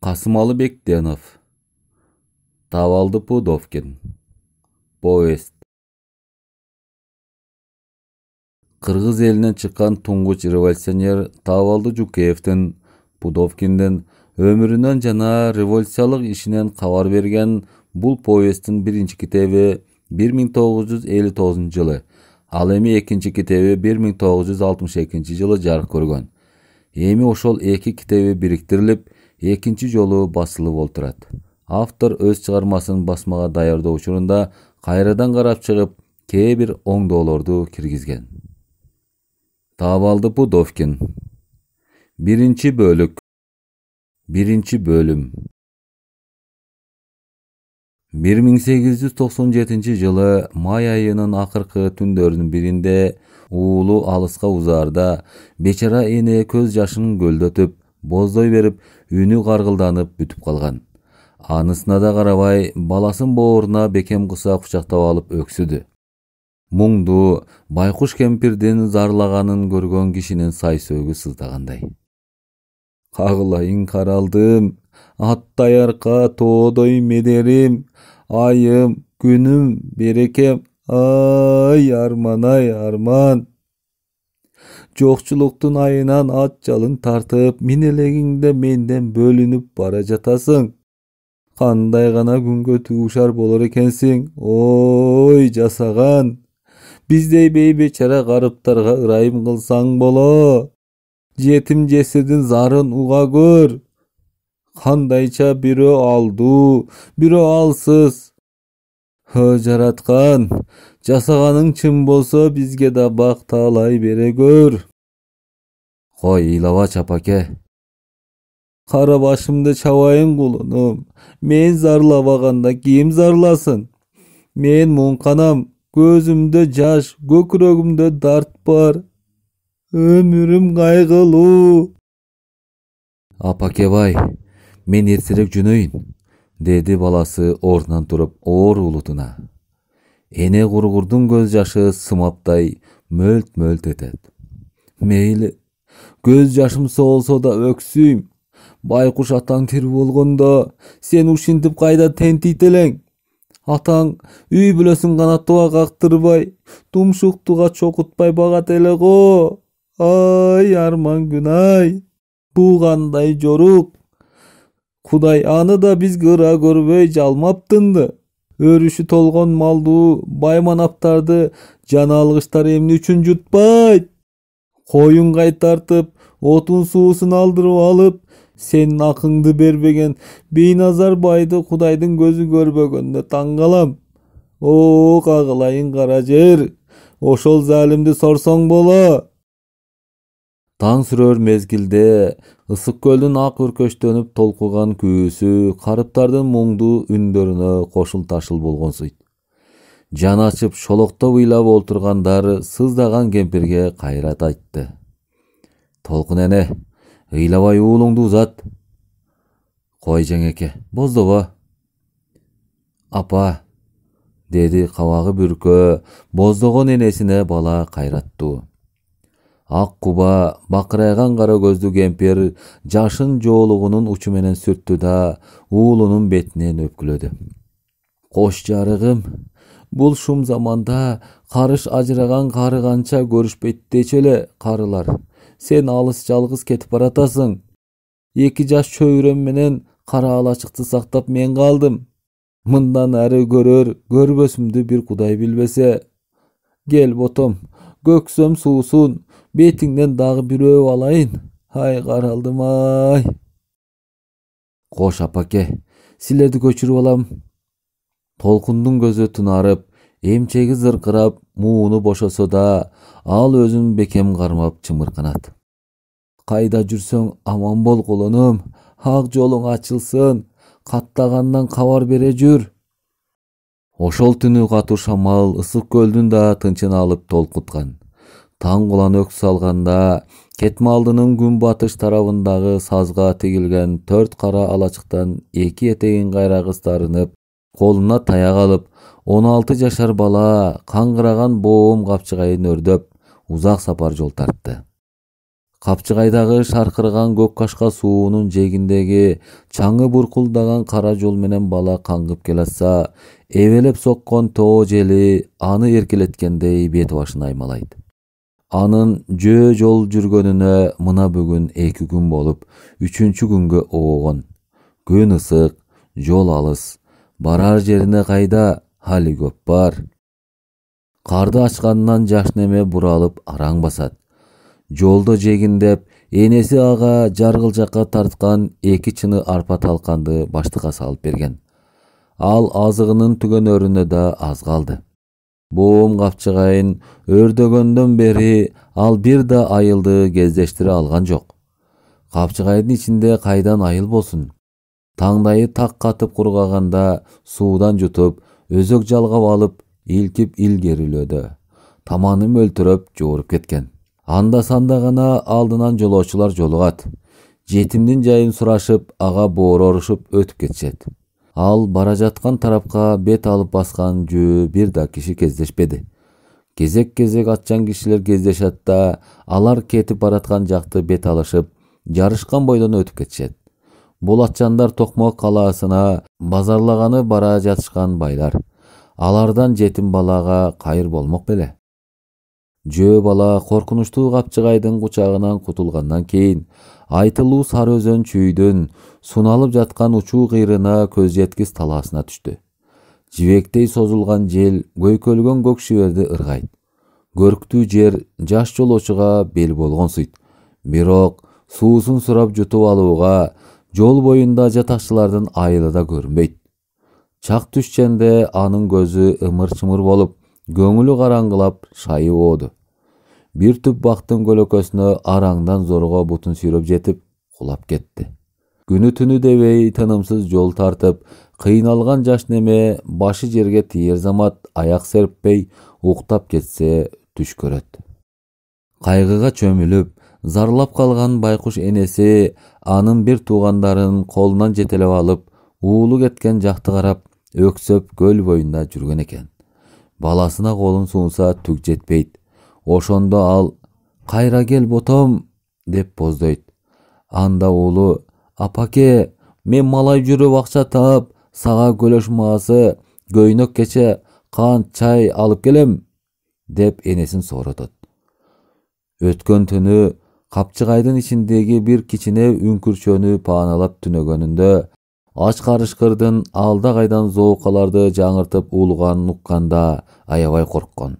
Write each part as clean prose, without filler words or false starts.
Касымалы Бектенов. Тавалды Пудовкин. Повесть. Кыргыз элинен чыккан туңгуч революционер Тавалды Жукеевдин Пудовкинден өмүрүнөн жана революциялык ишинен кабар берген бул повесттин биринчи китеби 1959 жылы, ал эми экинчи китеби 1962 жылы жарык көргөн. Эми ошол эки китеби бириктирилип, экинчи жолу басылып олтурат. Автор өз чыгармасын басмага даярдоо учурунда кайрадан карап чыгып, кээ бир оңдоолорду киргизген. Тавалды Пудовкин. Биринчи бөлүк. Биринчи бөлүм. 1897 жылы май айынын акыркы түндөрүнүн биринде уулу алыска узаарда бечара эне көз жашын көлдөтүп, боздой берип, үнү каргылданып бүтүп калган. Анысына да карабай, баласын бооруна бекем кыса кучактап алып өксүдү. Муңду байкуш кемпирдин зарлаганын көргөн кишинин сай сөөгү сыздагандай. Кагылайын каралдым, аттай арка тоодой медерим, айым, күнүм, берекем, ай арман. Жокчулуктун айынан ат жалын тартып, мен элегиңде менден бөлүнүп бара жатасың. Кандай гана күнгө туушар болор экенсиң, ой жасаган. Биздей бейбечара карыптарга ырайым кылсаң боло. Жетим жесирдин зарын уга көр. Кандайча бирөө алдуу, бирөө алсыз. Жараткан, жасаганың чын болсо бизге да бак таалай бере көр. Кой, ыйлабач апаке. Кара башымды чабайын кулунум. Мен зарлабаганда ким зарласын? Мен муңканам, көзүмдө жаш, көкүрөгүмдө дарт бар. Өмүрүм кайгылуу. Апакебай, мен эртерээк жөнөйүн, деди баласы ордунан туруп оор улутуна. Эне кургурдун көз жашы сымаптай мөлт этет. Мейли, көз жашым соолсо да өксүйм. Байкуш атаң тирүү болгондо сен ушинтип кайда тентийт элең? Атаң үй бүлөсүн канаттууга кактырбай, тумшуктууга чокутпай багат эле го. Ай арман күнай, бул кандай жорук? Кудай аны да бизге ыра көрбөй жалмаптынды. Өрүшү толгон малдуу байманаптарды жана алгычтар эмне үчүн жутпайт? Коюн кайтартып, отун суусун алдырып алып, сенин акыңды бербеген Бейназар байды Кудайдын көзү көрбөгөндө таң калам. О, кагылайын кара жер, ошол залимди сорсоң боло. Таң сүрөр мезгилде ысык көлдүн ак өркөчтөнүп толкуган күүсү карыптардын муңдуу үндөрүнө кошул ташыл болгонсуйт. Жан ачып шолоктоп ыйлап олтургандар сыздаган кемпирге кайрат айтты. Толкун эне, ыйлабай уулуңду узат. Кой жеңеке, боздобо. Апа, деди кабагы бүркө, боздогон энесине бала кайраттуу. Ак куба бакырайган кара көздүү кемпир жашын жоолугунун учу менен сүрттү да уулунун бетинен өпкүлөдү. Кош жарыгым, бул шум заманда карыш ажыраган кары канча көрүшпөйт дечү эле карылар. Сен алыс жалгыз кетип баратасың. Эки жаш чөйрөм менен кара алачыкты сактап мен калдым. Мындан ары көрбөсүмдү бир Кудай билбесе. Кел ботом, көксөм суусун, бетиңден дагы бирөө алайын. Ай каралдым ай. Кош апаке, силерди көчүрүп алам. Толкундун көзү тынарып, эмчеги зыркырап, мууну бошосо да, ал өзүн бекем кармап чымырканат. Кайда жүрсөң аман бол кулунум, ак жолуң ачылсын, каттагандан кабар бере жүр. Ошол түнү катуу шамал ысык көлдүн да тынчын алып толкуткан. Таң кулан өкс салганда Кетмалдынын күн батыш тарабындагы сазга тигилген 4 кара алачыктан эки этегин кайрагыстарынып, колуна таяк алып, 16 жашар бала каңгыраган боом капчыгайын өрдөп, узак сапар жол тартты. Капчыгайдагы шаркыраган көк кашка суунун жээгиндеги чаңы буркулдаган кара жол менен бала каңгып келатса, эбелеп соккон тоо жели аны эркелеткендей бет башын аймалайт. Анын жөө жол жүргөнүнө мына бүгүн 2 күн болуп, 3-чү күнгө оогон. Күн ысык, жол алыс, барар жерине кайда, хали көп бар. Карды ачканынан жаш неме буралып араң басат. Жолдо жегиндеп, энеси ага жаргылжакка тарткан 2 чыны арпа талканды баштыкка салып берген. Ал азыгынын түгөнөрүнө да аз калды. Боом капчыгайын өрдөгөндөн бери ал бир да айылды кездештире алган жок. Капчыгайдын ичинде кайдан айыл болсун? Таңдайы так катып кургаганда суудан жутуп, өзөк жалгап алып, илкип илгерилөөдө. Таманы мөлтүрөп жооруп кеткен. Анда санда гана алдынан жолоочулар жолугат. Жетимдин жайын сурашып, ага боорорушуп өтүп кетишет. Ал бара жаткан тарапка бет алып баскан жөө бир да киши кездешпеди. Кезек-кезек атчан кишилер кездешет да, алар кетип бараткан жакты бет алышып, жарышкан бойдон өтүп кетишет. Бул атчандар Токмок калаасына базарлаганы бара жатышкан байлар. Алардан жетим балага кайыр болмок беле. Жөө бала коркунучтуу капчыгайдын кучагынан кутулгандан кийин айтылуу сары өзөн чүйдүн суналып жаткан учуу кыйрына көз жеткис талаасына түштү. Жибектей созулган жел көйкөлгөн көк шиберди ыргайт. Көрктүү жер жаш жолоочуга бел болгонсуйт. Бирок суусун сурап жутуп алууга жол боюнда жатакчылардын айылы да көрүнбөйт. Чак түшкенде анын көзү ымыр-чымыр болуп, көңүлү караңгылап, шайы ооду. Бир түп бактын көлөкөсүнө араңдан зорго бутун сүйрөп жетип, кулап кетти. Күнү түнү дебей тынымсыз жол тартып, кыйналган жаш неме башы жерге тиер замат аяк серппей уктап кетсе түш көрөт. Кайгыга чөмүлүп, зарлап калган байкуш энеси анын бир туугандарын колунан жетелеп алып, уулу кеткен жакты карап, өксөп көл боюнда жүргөн экен. Баласына колун суунса түк жетпейт. Ошондо ал «Кайра кел ботом» деп боздойт. Анда уулу «Апаке, мен малай жүрүп акча таап, сага көлөш маасы, көйнөк кече, кант, чай алып келем» деп энесин сооротот. Өткөн түнү капчыгайдын ичиндеги бир кичине үңкүрчөнү пааналап түнөгөнүндө ач карышкырдын алда кайдан зоокаларды жаңыртып уулганын укканда аябай корккон.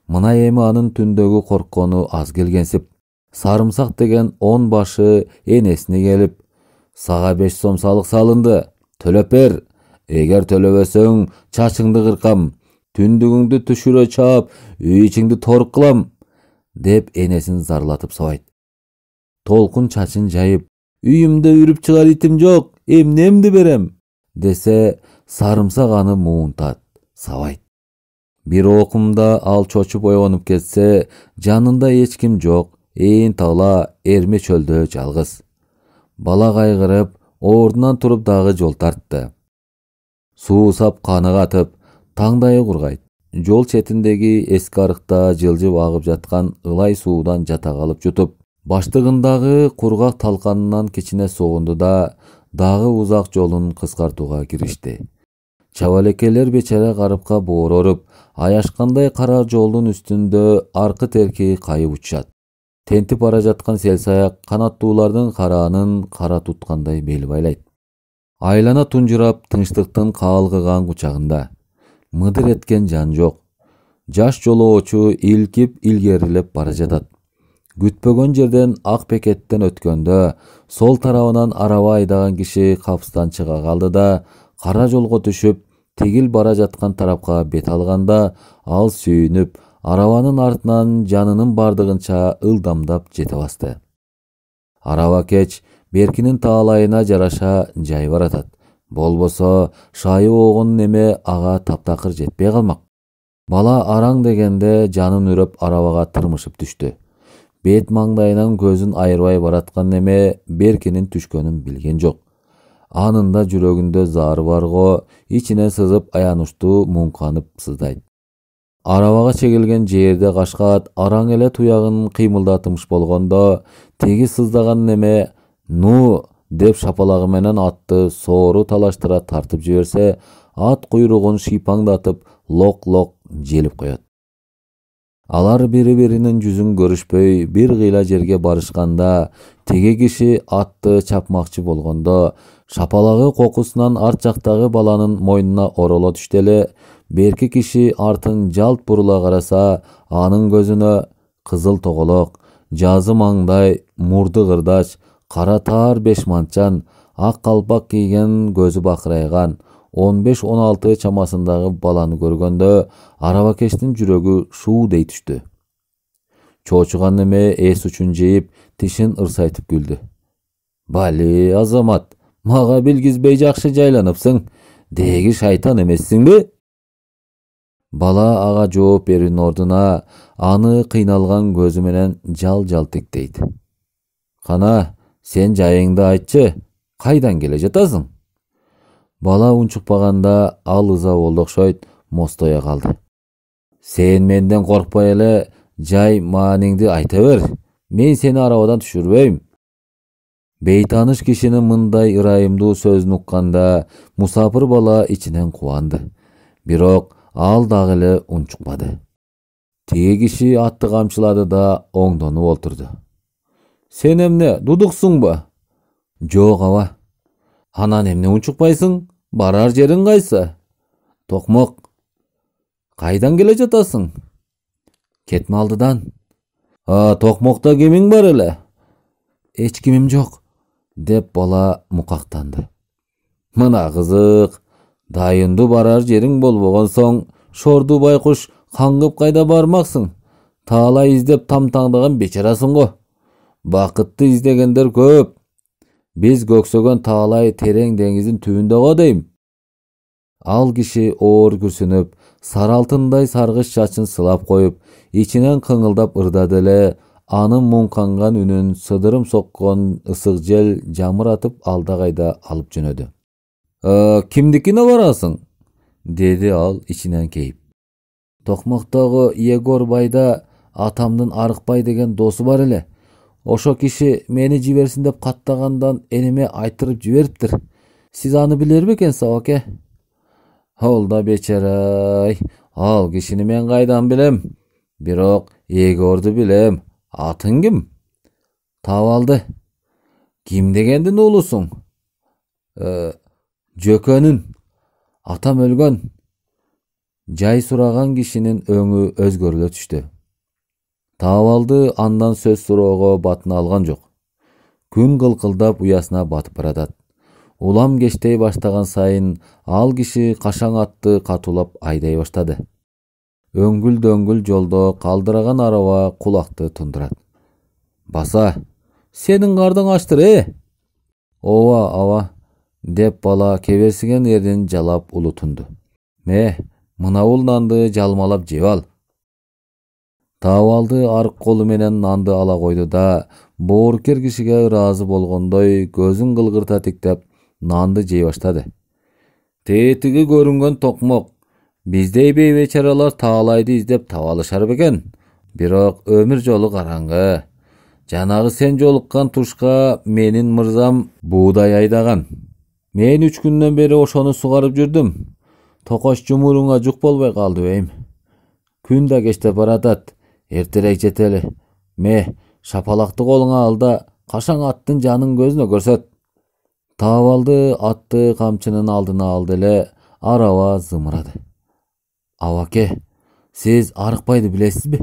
Мына эми анын түндөгү корккону аз келгенсип, сарымсак деген 10 башы энесине келип, «Сага 5 сом салык салынды, төлөп бер. Эгер төлөбөсөң, чачыңды кыркам, түндүгүңдү түшүрө чаап, үй ичиңди торук кылам» деп энесин зарлатып сабайт. Толкун чачын жайып, «Үйүмдө үрүп чыгар итим жок, эмнемди берем» десе, сарымсак аны муунтат, сабайт. Бир окумда ал чочуп ойгонуп кетсе, жанында эч ким жок, ээн тала эрме чөлдө жалгыз. Бала кайгырып, ордунан туруп дагы жол тартты. Суу сап каны катып, таңдайы кургайт. Жол четиндеги эски арыкта жылжып агып жаткан ылай суудан жата калып жутуп, баштыгындагы кургак талканынан кичине согунду да дагы узак жолун кыскартууга киришти. Чабалекелер бечара карыпка боороруп, аяшкандай кара жолдун үстүндө аркы терки кайып учат. Тентип бара жаткан селсаяк канаттуулардын караанын кара туткандай бел байлайт. Айлана тунжурап тынчтыктын каалгыган кучагында. Мыдыр эткен жан жок. Жаш жолоочу илкип илгерилеп бара жатат. Күтпөгөн жерден ак бекеттен өткөндө сол тарабынан араба айдаган киши капыстан чыга калды да кара жолго түшүп, тигил бара жаткан тарапка бет алганда ал сүйүнүп, арабанын артынан жанынын бардыгынча ылдамдап жете басты. Араба кеч беркинин таалайына жараша жай баратат. Болбосо шайы оогон неме ага таптакыр жетпей калмак. Бала араң дегенде жанын үрөп арабага тырмышып түштү. Бет маңдайынан көзүн айырбай бараткан неме беркинин түшкөнүн билген жок. Анында жүрөгүндө зары барго, ичине сызып аянычтуу муңканып сыздайт. Арабага чегилген жерде кашкат араң эле туягын кыймылдатмыш болгондо, теги сыздаган неме «Ну» деп шапалагы менен атты соору талаштыра тартып жиберсе, ат куйругун шыйпаңдатып лок-лок желип коет. Алар бири-биринин жүзүн көрүшпөй, бир кыйла жерге барышканда, теги киши атты чапмакчы болгондо, шапалагы кокусунан арт жактагы баланын мойнуна ороло түштү эле, берки киши артын жалт бурула караса, анын көзүнө кызыл тоголок, жазы маңдай, мурду кырдач, кара таар бешманчан, ак калпак кийген, көзү бакырайган 15-16 чамасындагы баланы көргөндө, арабакештин жүрөгү шуудей түштү. Чоочуган неме эс учун жейип, тишин ырсайтып күлдү. «Бали, Азамат, мага билгизбей жакшы жайланыпсың. Деги шайтан эмессиңби?» Бала ага жооп берүүнүн ордуна аны кыйналган көзү менен жал-жал тиктейт. «Кана, сен жайыңды айтчы, кайдан келе жатасың?» Бала унчукпаганда ал ыза болду окшойт, мостоя калды. «Сен менден коркпой эле жай маанingди айта бер. Мен сени арабадан түшүрбөйм». Бейтаныш кишинин мындай ырайымдуу сөзүн укканда, мусапыр бала ичинен кубанды. Бирок ал дагы эле унчукпады. Тиги киши атты камчылады да оңдонуп олтурду. «Сен эмне, дудуксуңбу?» «Жок аба». «Анан эмне унчукпайсың? Барар жериң кайсы?» «Токмок». «Кайдан келе жатасың?» «Кетме алдыдан». «Токмокто кимиң бар эле?» «Эч кимим жок», деп бала мукактанды. «Мына кызык. Дайынды барар жериң болбогон соң, шорду байкуш каңгып кайда бармаксың? Таалай издеп тамтаңдаган бечарасың го. Бакытты издегендер көп. Биз көксөгөн таалай терең деңиздин түбүндө го дейм». Ал киши оор күрсүнүп, сары алтындай саргыч чачын сылап коюп, ичинен кыңылдап ырдады эле, анын муңканган үнүн сыдырым соккон ысык жел жамыратып алда кайда алып жөнөдү. «Кимдикине барасың?» деди ал ичинен кейип. «Токмоктогу Егор байда атамдын Арыкбай деген досу бар эле. Ошо киши мени жиберсин деп каттагандан эниме айтырып жибериптир. Сиз аны билер бекенсиз, абаке?» «Ол да бечарай. Ал кишини мен кайдан билем? Бирок Егорду билем. Атың ким?» «Табалды». «Ким дегендин уулусуң?» «Жөкөнүн. Атам өлгөн». Жай сураган кишинин өңү өзгөрүлө түштү. Табалды андан сөз суроого батына алган жок. Күн кылкылдап уясына батып баратат. Улам кечтей баштаган сайын ал киши кашаң атты катуулап айдай баштады. Өңгүл-дөңгүл жолдо калдыраган араба кулакты тундурат. «Баса, сенин кардың ачтыр, «Ооба, аба», деп бала кеберсиген эрдин жалап улутунду. Мына бул нанды жалмалап жеп ал». Табалды арык колу менен нанды ала койду да, боорукер кишиге ыраазы болгондой көзүн кылгырта тиктеп нанды жей баштады. «Тетиги көрүнгөн токмок. Биздей бейбечаралар таалайды издеп таба алышар бекен. Бирок өмүр жолу караңгы. Жанагы сен жолуккан тушка менин мырзам буудай айдаган. Мен 3 күндөн бери ошону сугарып жүрдүм. Токош жумуруңа жук болбой калды бейм. Күн да кечтеп баратат. Эртерээк жетели. Шапалакты колуңа ал да кашаң аттын жанын көзүнө көрсөт». Табалды атты камчынын алдына алды эле, араба зымырады. «Абаке, сиз Арыкбайды билесизби?»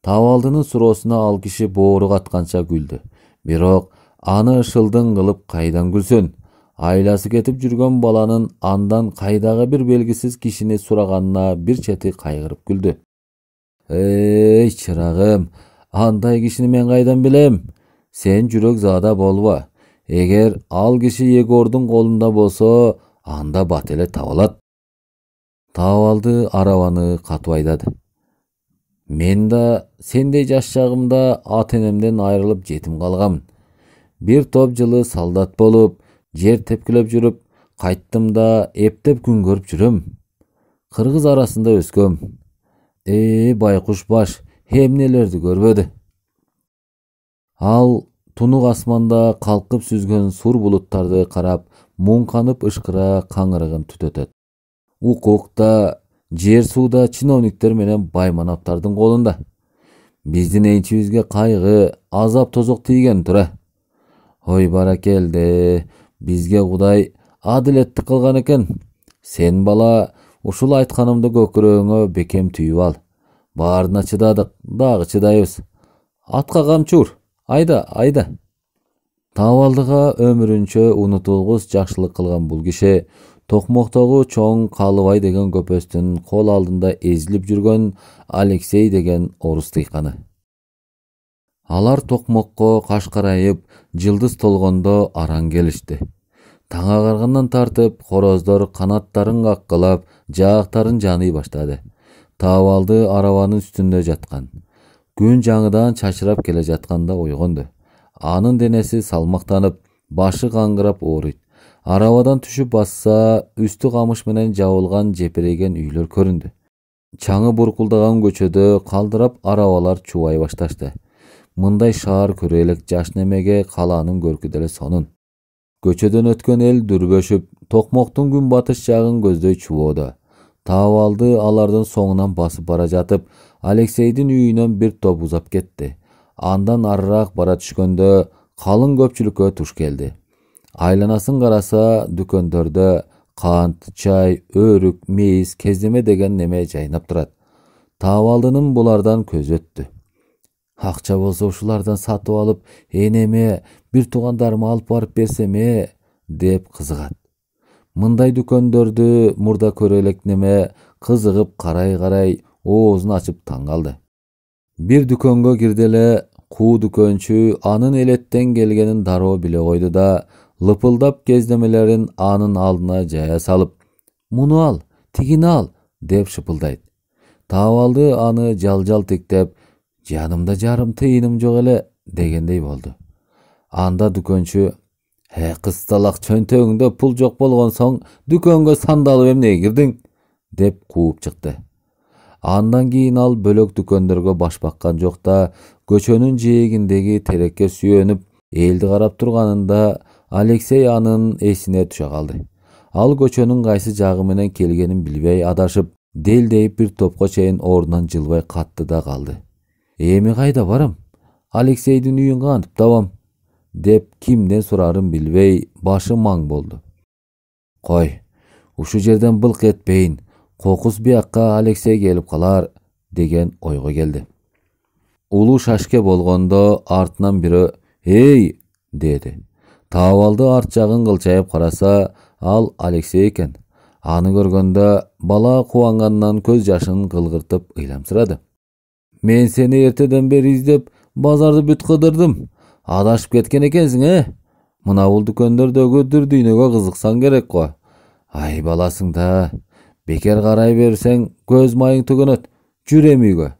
Табалдынын суроосуна ал киши боорук атканча күлдү. Бирок аны шылдың кылып кайдан күлсүн? Айласы кетип жүргөн баланын андан кайдагы бир белгисиз кишини сураганына бир чети кайгырып күлдү. «Эй, чырагым, андай кишини мен кайдан билем? Сен жүрөк заада болбо. Эгер ал киши Егордун колунда болсо, анда бат эле табылат». Табалды арабаны катуу айдады. «Мен да сендей жаш шагымда ата-энемден айрылып жетим калгам. Бир топ жылы солдат болуп, жер тепкилеп жүрүп, кайттым да эптеп күн көрүп жүрөм. Кыргыз арасында өскөм. Байкуш баш эмнелерди көрбөдү. Ал тунук асманда калкып сүзгөн сур булуттарды карап, муңканып ышкыра каңырыгын түтөтөт. Укук да, жер сууда чиновниктер менен байманаптардын колунда. Биздин энчибизге кайгы, азап тозок тийген тура. Ой баракелде, бизге Кудай адилетти кылган экен. Сен бала ушул айтканымды көкүрөгүңө бекем түйүп ал. Баарына чыдадык, дагы чыдайбыз. Атка камчур, айда. Табалдыга өмүрүнчө унутулгус жакшылык кылган бул киши Токмоктогу чоң Калыбай деген көпөстүн кол алдында эзилип жүргөн Алексей деген орус дыйканы. Алар Токмокко каш карайып, жылдыз толгондо араң келишти. Таң агаргандан тартып, хороздор канаттарын каккылап, жаактарын жаный баштады. Табалды арабанын үстүндө жаткан. Күн жаңыдан чачырап келе жатканда ойгонду. Анын денеси салмактанып, башы каңгырап ооруйт. Арабадан түшүп басса, үстү камыш менен жабылган жепирейген үйлөр көрүндү. Чаңы буркулдаган көчөдө калдырап арабалар чубай башташты. Мындай шаар көрө элек жаш немеге калаанын көркү деле сонун. Көчөдөн өткөн эл дүрбөшүп, Токмоктун күн батыш жагын көздөй чубоодо. Табалды алардын соңунан басып бара жатып, Алексейдин үйүнөн бир топ узап кетти. Андан арыраак бара түшкөндө калың көпчүлүккө туш келди. Айланасын караса, дүкөндөрдө кант, чай, өрүк, мейиз, кездеме деген неме жайнап турат. Табалдынын булардан көзү өттү. Акча болсо ушулардан сатып алып, энеме, бир туугандарыма алып барып берсеме, деп кызыгат. Мындай дүкөндөрдү мурда көрө элек неме кызыгып карай оозун ачып таң калды. Бир дүкөнгө кирди эле, куу дүкөнчү анын элеттен келгенин дароо биле койду да, лыпылдап кездемелерин анын алдына жая салып, "Муну ал, тигини ал" деп шыпылдайт. Табалды аны жал тиктеп, "Жанымда жарым тыйыным жок эле" дегендей болду. Анда дүкөнчү, кысталак чөнтөгүңдө пул жок болгон соң дүкөнгө сандалып эмнеге кирдиң?" деп кууп чыкты. Андан кийин ал бөлөк дүкөндөргө баш баккан жок да, көчөнүн жээгиндеги терекке сүйөнүп, элди карап турганында Алексей анын эсине түшө калды. Ал көчөнүн кайсы жагы менен келгенин билбей адашып, делдейип бир топко чейин ордунан жылбай катты да калды. "Эми кайда барам? Алексейдин үйүн кантип табам?" деп кимден сурарын билбей, башы маң болду. "Кой, ушу жерден былк этпейин, кокус биякка Алексей келип калар" деген ойго келди. Улуу шашке болгондо артынан бирөө "Эй!" деди. Табалды арт жагын кылчайып караса, ал Алексей экен. Аны көргөндө бала кубангандан көз жашын кылгыртып ыйламсырады. "Мен сени эртеден бери издеп, базарды бүт кыдырдым. Адашып кеткен экенсиң, Мына бул дүкөндөрдөгү дүрдүйнөгө кызыксаң керек го. Ай баласың да, бекер карай берсең көз майың түгөнөт. Жүр эми үйгө."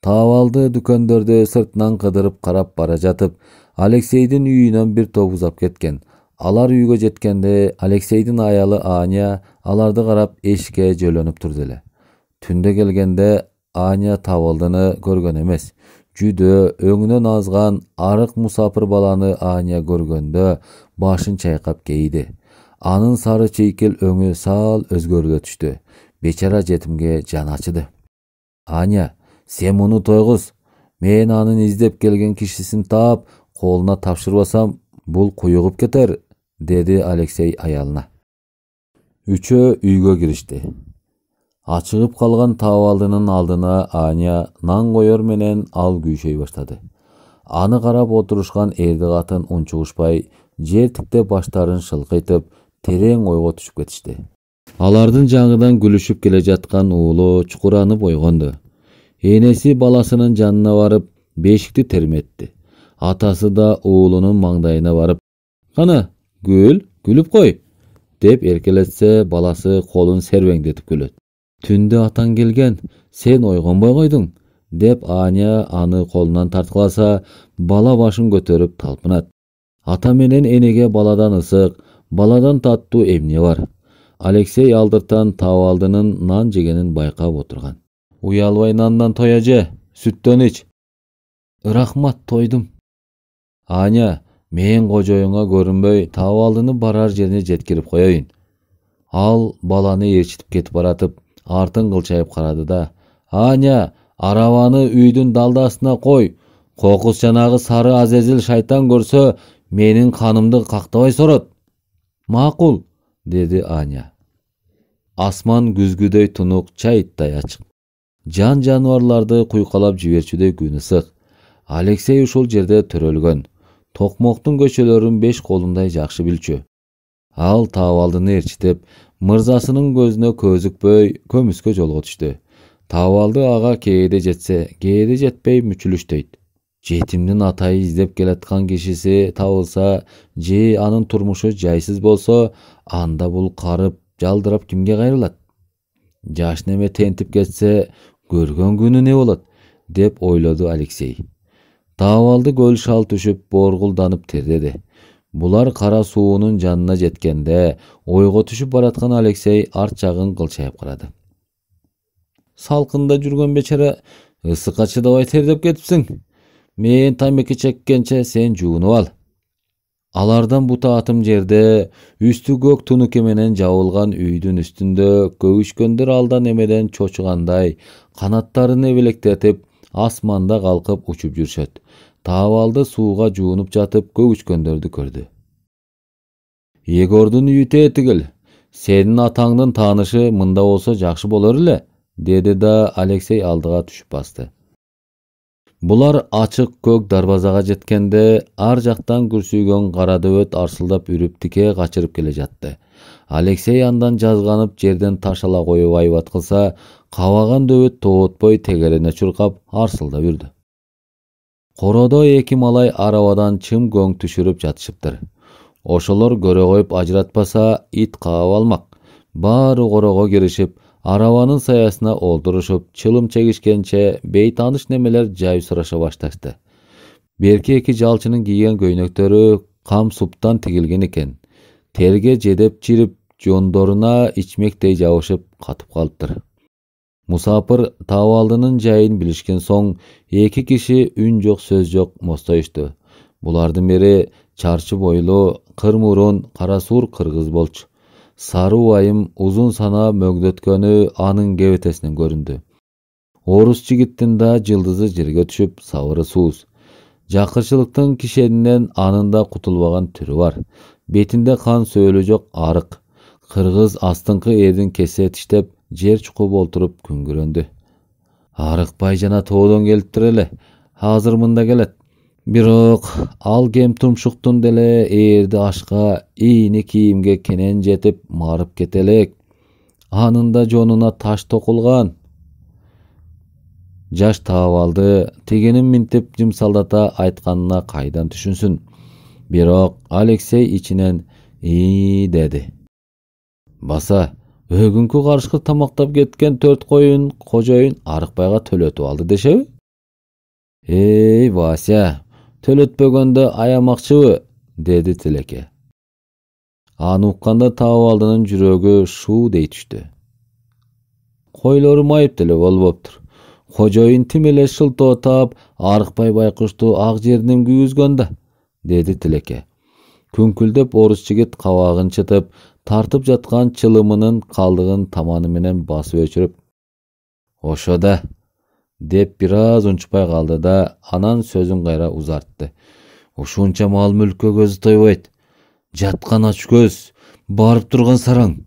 Табалды дүкөндөрдү сыртынан кыдырып карап бара жатып, Алексейдин үйүнөн бир топ узап кеткен. Алар үйгө жеткенде Алексейдин аялы Аня аларды карап эшикке жөлөнүп турду эле. Түндө келгенде Аня Табалдыны көргөн эмес. Жүдө өңүнөн азган арык мусапыр баланы Аня көргөндө башын чайкап кейди. Анын сары чейкил өңү сал өзгөрүлө түштү. Бечара жетимге жан ачыды. "Аня, сен муну тойгуз. Мен анын издеп келген кишисин таап, колуна тапшырбасам, бул куюгуп кетер", деди Алексей аялына. Үчөө үйгө киришти. Ачыгып калган Табалдынын алдына Аня нан коёр менен ал күйшөй баштады. Аны карап отурушкан эрди катын унчугушпай, жер тиктеп баштарын шылкыйтып, терең ойго түшүп кетишти. Алардын жаңыдан күлүшүп келе жаткан уулу чукуранып ойгонду. Энеси баласынын жанына барып, бешикти терметти. Атасы да уулунун маңдайына барып, "Кана, күлүп кой" деп эркелетсе, баласы колун сербеңдетип күлөт. "Түндө атаң келген, сен ойгонбой койдуң" деп Аня аны колунан тарткыласа, бала башын көтөрүп талпынат. Ата менен энеге баладан ысык, баладан таттуу эмне бар? Алексей алдыртан Табалдынын нан жегенин байкап отурган. Уялбай нандан тоя же, сүттөн ич. Рахмат, тойдум. Аня, мен кожоюңа көрүнбөй, Табалдыны барар жерине жеткирип коеюн. Ал баланы ээрчитип кетип баратып, артын кылчайып карады да: Аня, арабаны үйдүн далдасына кой. Кокус жанагы сары Азезил шайтан көрсө, менин канымды кактабай сорот. Макул, деди Аня. Асман күзгүдөй тунук, чайыттай ачык. Жан жаныбарларды куйкалап жиберчүдөй күн ысык. Алексей ушул жерде төрөлгөн. Токмоктун көчөлөрүн 5 колундай жакшы билчү. Ал Табалдыны ээрчитип, мырзасынын көзүнө көзүкпөй көмүскө жолго түштү. Табалды ага кээде жетсе, кээде жетпей мүчүлүштөйт. Жетимдин атайы издеп келаткан кишиси табылса, же анын турмушу жайсыз болсо, анда бул карып, жалдырап кимге кайрылат? Жаш неме тентип кетсе, көргөн күнү не болот? Деп ойлоду Алексей. Табалды көл шал түшүп, боргулданып тердеди. Булар кара суунун жанына жеткенде, ойго түшүп бараткан Алексей арт жагын кылчайып карады. Салкында жүргөн бечара, ысыкка чыдабай тердеп кетипсиң. Мен тамеки чеккенче сен жуунуп ал. Алардан бута атым жерде, үстү көк тунуке менен жабылган үйдүн үстүндө көгүшкөндөр алдан эмеден чочугандай, канаттарын эбелектетип, асманда калкып учуп жүрүшөт. Табалды сууга жуунуп жатып көгүшкөндөрдү көрдү. Егордун үйү тетигил. Сенин атаңдын таанышы мында болсо жакшы болор эле, деди да Алексей алдыга түшүп басты. Булар ачык көк дарбазага жеткенде, ар жактан күрсүйгөн кара дөбөт арсылдап үрүп тике качырып келе жатты. Алексей андан жазганып жерден таш ала коюп айбат кылса, кабаган дөбөт тоотпой тегерене чуркап арсылдап үрдү. Коrodо 2 малай арабадан чым көң түшүрүп жатышыптыр. Ошолор көрө коюп ажыратпаса, ит каап алмак. Баары корого киришип, арабанын саясына олтурушуп, чылым чегишкенче бейтаныш немелер жай сураша башташты. Берки 2 жалчынын кийген көйнөктөрү кам суптан тигилген экен. Терге жедеп чирип, жондоруна ичмектей жабышып катып калыптыр. Мусапыр Табалдынын жайын билишкен соң, 2 киши үн жок сөз жок мостоюшту. Булардын бири чарчы бойлуу, кыр мурун, кара суур кыргыз болчу. Сары убайым узун сана мөгдөткөнү анын кебетесинен көрүндү. Орус жигиттин да жылдызы жерге түшүп, сабыры сууз. Жакырчылыктын кишенинен анын да кутулбаган түрү бар. Бетинде кан сөөлү жок, арык. Кыргыз астыңкы эрдин кесе тиштеп, жер чукуп олтуруп күңгүрөндү. Арыкбай жана тоодон келиптир эле. Азыр мында келет. Бирок ал кем тумшуктун деле эрди ашка, ийни кийимге кенен жетип марып кетелек. Анын да жонуна таш токулган. Жаш Табалды тигинин минтип жымсалдата айтканына кайдан түшүнсүн. Бирок Алексей ичинен деди. Баса, өгүнкү карышкы тамактап кеткен 4 коюн кожоюн Арыкбайга төлөтүп алды дешеби? Вася, төлөтпөгөндө аямакчыбы, деди Тилеке. Аны укканда Табалдынын жүрөгү шуу дей түштү. Койлорум айып деле болбоптур. Кожоюн тим эле шылтоо таап, Арыкбай байкушту ак жеринен күйгүзгөн да, деди Тилеке. Күңкүлдөп орус жигит кабагын чытып, тартып жаткан чылымынын калдыгын таманы менен басып өчүрүп, ошо да, деп бир аз унчукпай калды да, анан сөзүн кайра узартты. Ушунча мал мүлккө көзү тойбойт. Жаткан ач көз, барып турган сараң.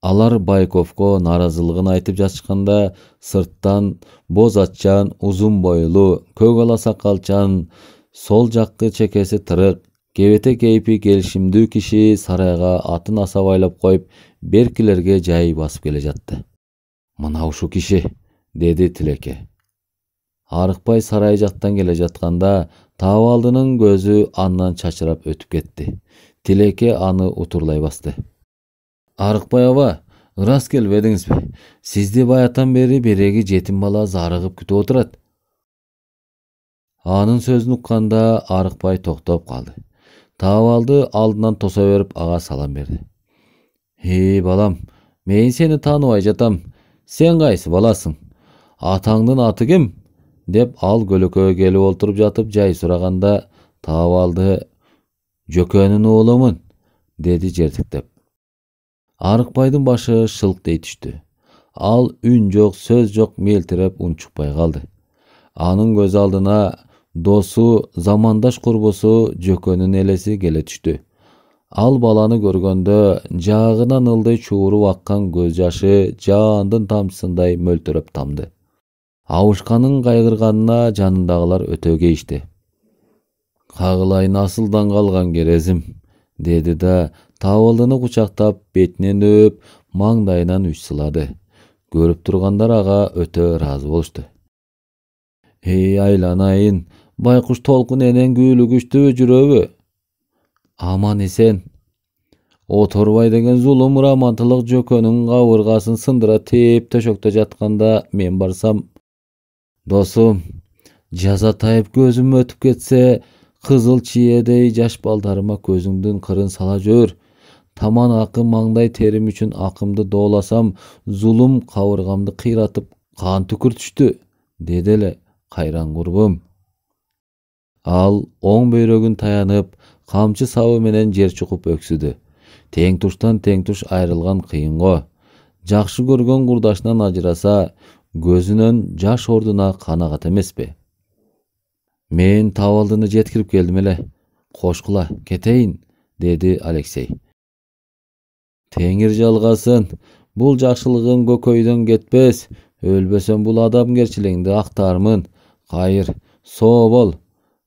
Алар Байковго наразылыгын айтып жатышканда, сырттан боз атчан, узун бойлуу, көк ала сакалчан, сол жаккы чекеси тырык, кебете кейпи келишимдүү киши сарайга атын аса байлап коюп, беркилерге жай басып келе жатты. Мына ушу киши, деди Тилеке. Арыкбай сарай жактан келе жатканда, Табалдынын көзү андан чачырап өтүп кетти. Тилеке аны утурлай басты. Арыкбай аба, ырас келбедиңизби? Сизди баятан бери береги жетим бала зарыгып күтүп отурат. Анын сөзүн укканда Арыкбай токтоп калды. Табалды алдынан тосо берип ага салам берди. Балам, мен сени тааныбай жатам. Sen kaysı balasың? Atаңдын аты ким? Деп ал көлөкөгө келип олтуруп жатып жай сураганда таап алды. Жөкөнүн уулумун, деди жертиктеп. Арыкбайдын башы шылктай түштү. Ал үн жок, сөз жок, мелтиреп унчукпай калды. Анын көз алдына досу, замандаш курбусу Жөкөнүн элеси келе түштү. Ал баланы көргөндө жаагынан ылдый чууруп аккан көз жашы жаандын тамчысындай мөлтөрөп тамды. Абышканын кайгырганына жанындагылар өтө кейишти. Кагылай насылдан калган керезим, деди да табылдыны кучактап, бетинен өп, маңдайынан үч сылады. Көрүп тургандар ага өтө ыраазы болушту. Эй айланайын, байкуш толкун энен күүлүгүштүбү, жүрөбү? Аман эсен. Оторбай деген зулум рамантылык Жөкөнүн кабыргасын сындыра тээп төшөктө жатканда мен барсам, досум, жазатайып көзүм өтүп кетсе, кызыл чиедей жаш балдарыма көзүңдүн кырын сала жөр. Таман акым маңдай терим үчүн акымды дооласам, зулум кабыргамды кыйратып, кан түкүртүштү, деди эле кайран курбум. Ал оң бөйрөгүн таянып, камчы сабы менен жер чукуп өксүдү. Тең туштан тең туш айрылган кыйын го. Жакшы көргөн курдашынан ажыраса, көзүнөн жаш ордуна канагат эмеспи? Мен табалдыны жеткирип келдим эле. Кошкула, кетейин, деди Алексей. Теңир жалгасын, бул жакшылыгың көкөйдөн кетпес, өлбөсөм бул адамгерчилигиңди актаармын. Кайыр, соо бол,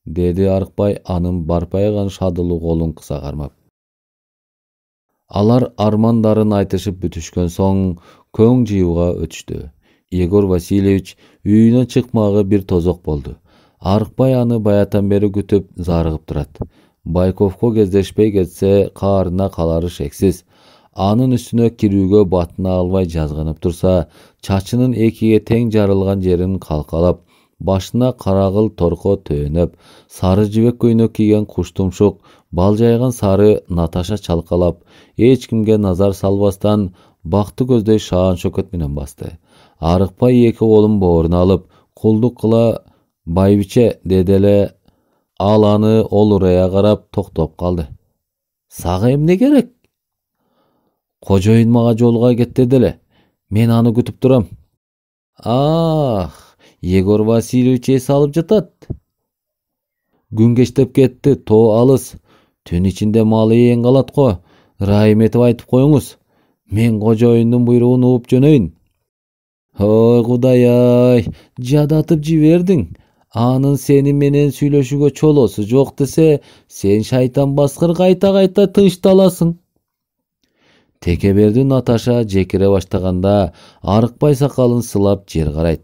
деди Арыкбай анын барпайган шадылуу колун кыса кармап. Алар армандарын айтышып бүтүшкөн соң көң жыюуга өтүштү. Егор Васильевич үйүнөн чыкмагы бир тозок болду. Арыкбай аны баятан бери күтүп, зарыгып турат. Байковго кездешпей кетсе, каарына калары шексиз. Анын үстүнө кирүүгө батына албай жазганып турса, чачынын экиге тең жарылган жерин калкалап, башына карагыл торко төөнөп, сары жибек көйнөк кийген куштумшук, балжайган сары Наташа чалкалап, эч кимге назар салбастан бакты көздөй шаан шөкөт менен басты. Арыкбай эки колун бооруна алып, кулдук кыла, байбиче, деди эле. Ал аны олурая карап токтоп калды. Сага эмне керек? Кожоюн мага жолуга кет, деди эле. Мен аны күтүп турам. Ах, Егор Васильевич эс алып жатат. Күн кечтеп кетти, тоо алыс. Түн ичинде малы эң калат го. Ырайым этип айтып коюңуз. Мен кожоюндун буйругун угуп жөнөйүн. Ой Кудай-ай, жадатып жибердиң. Анын сени менен сүйлөшүүгө чолосу жок десе, сен шайтан баскыр кайта-кайта тынчталасың. Текеберди Наташа жекире баштаганда Арыкбай сакалын сылап жер карайт.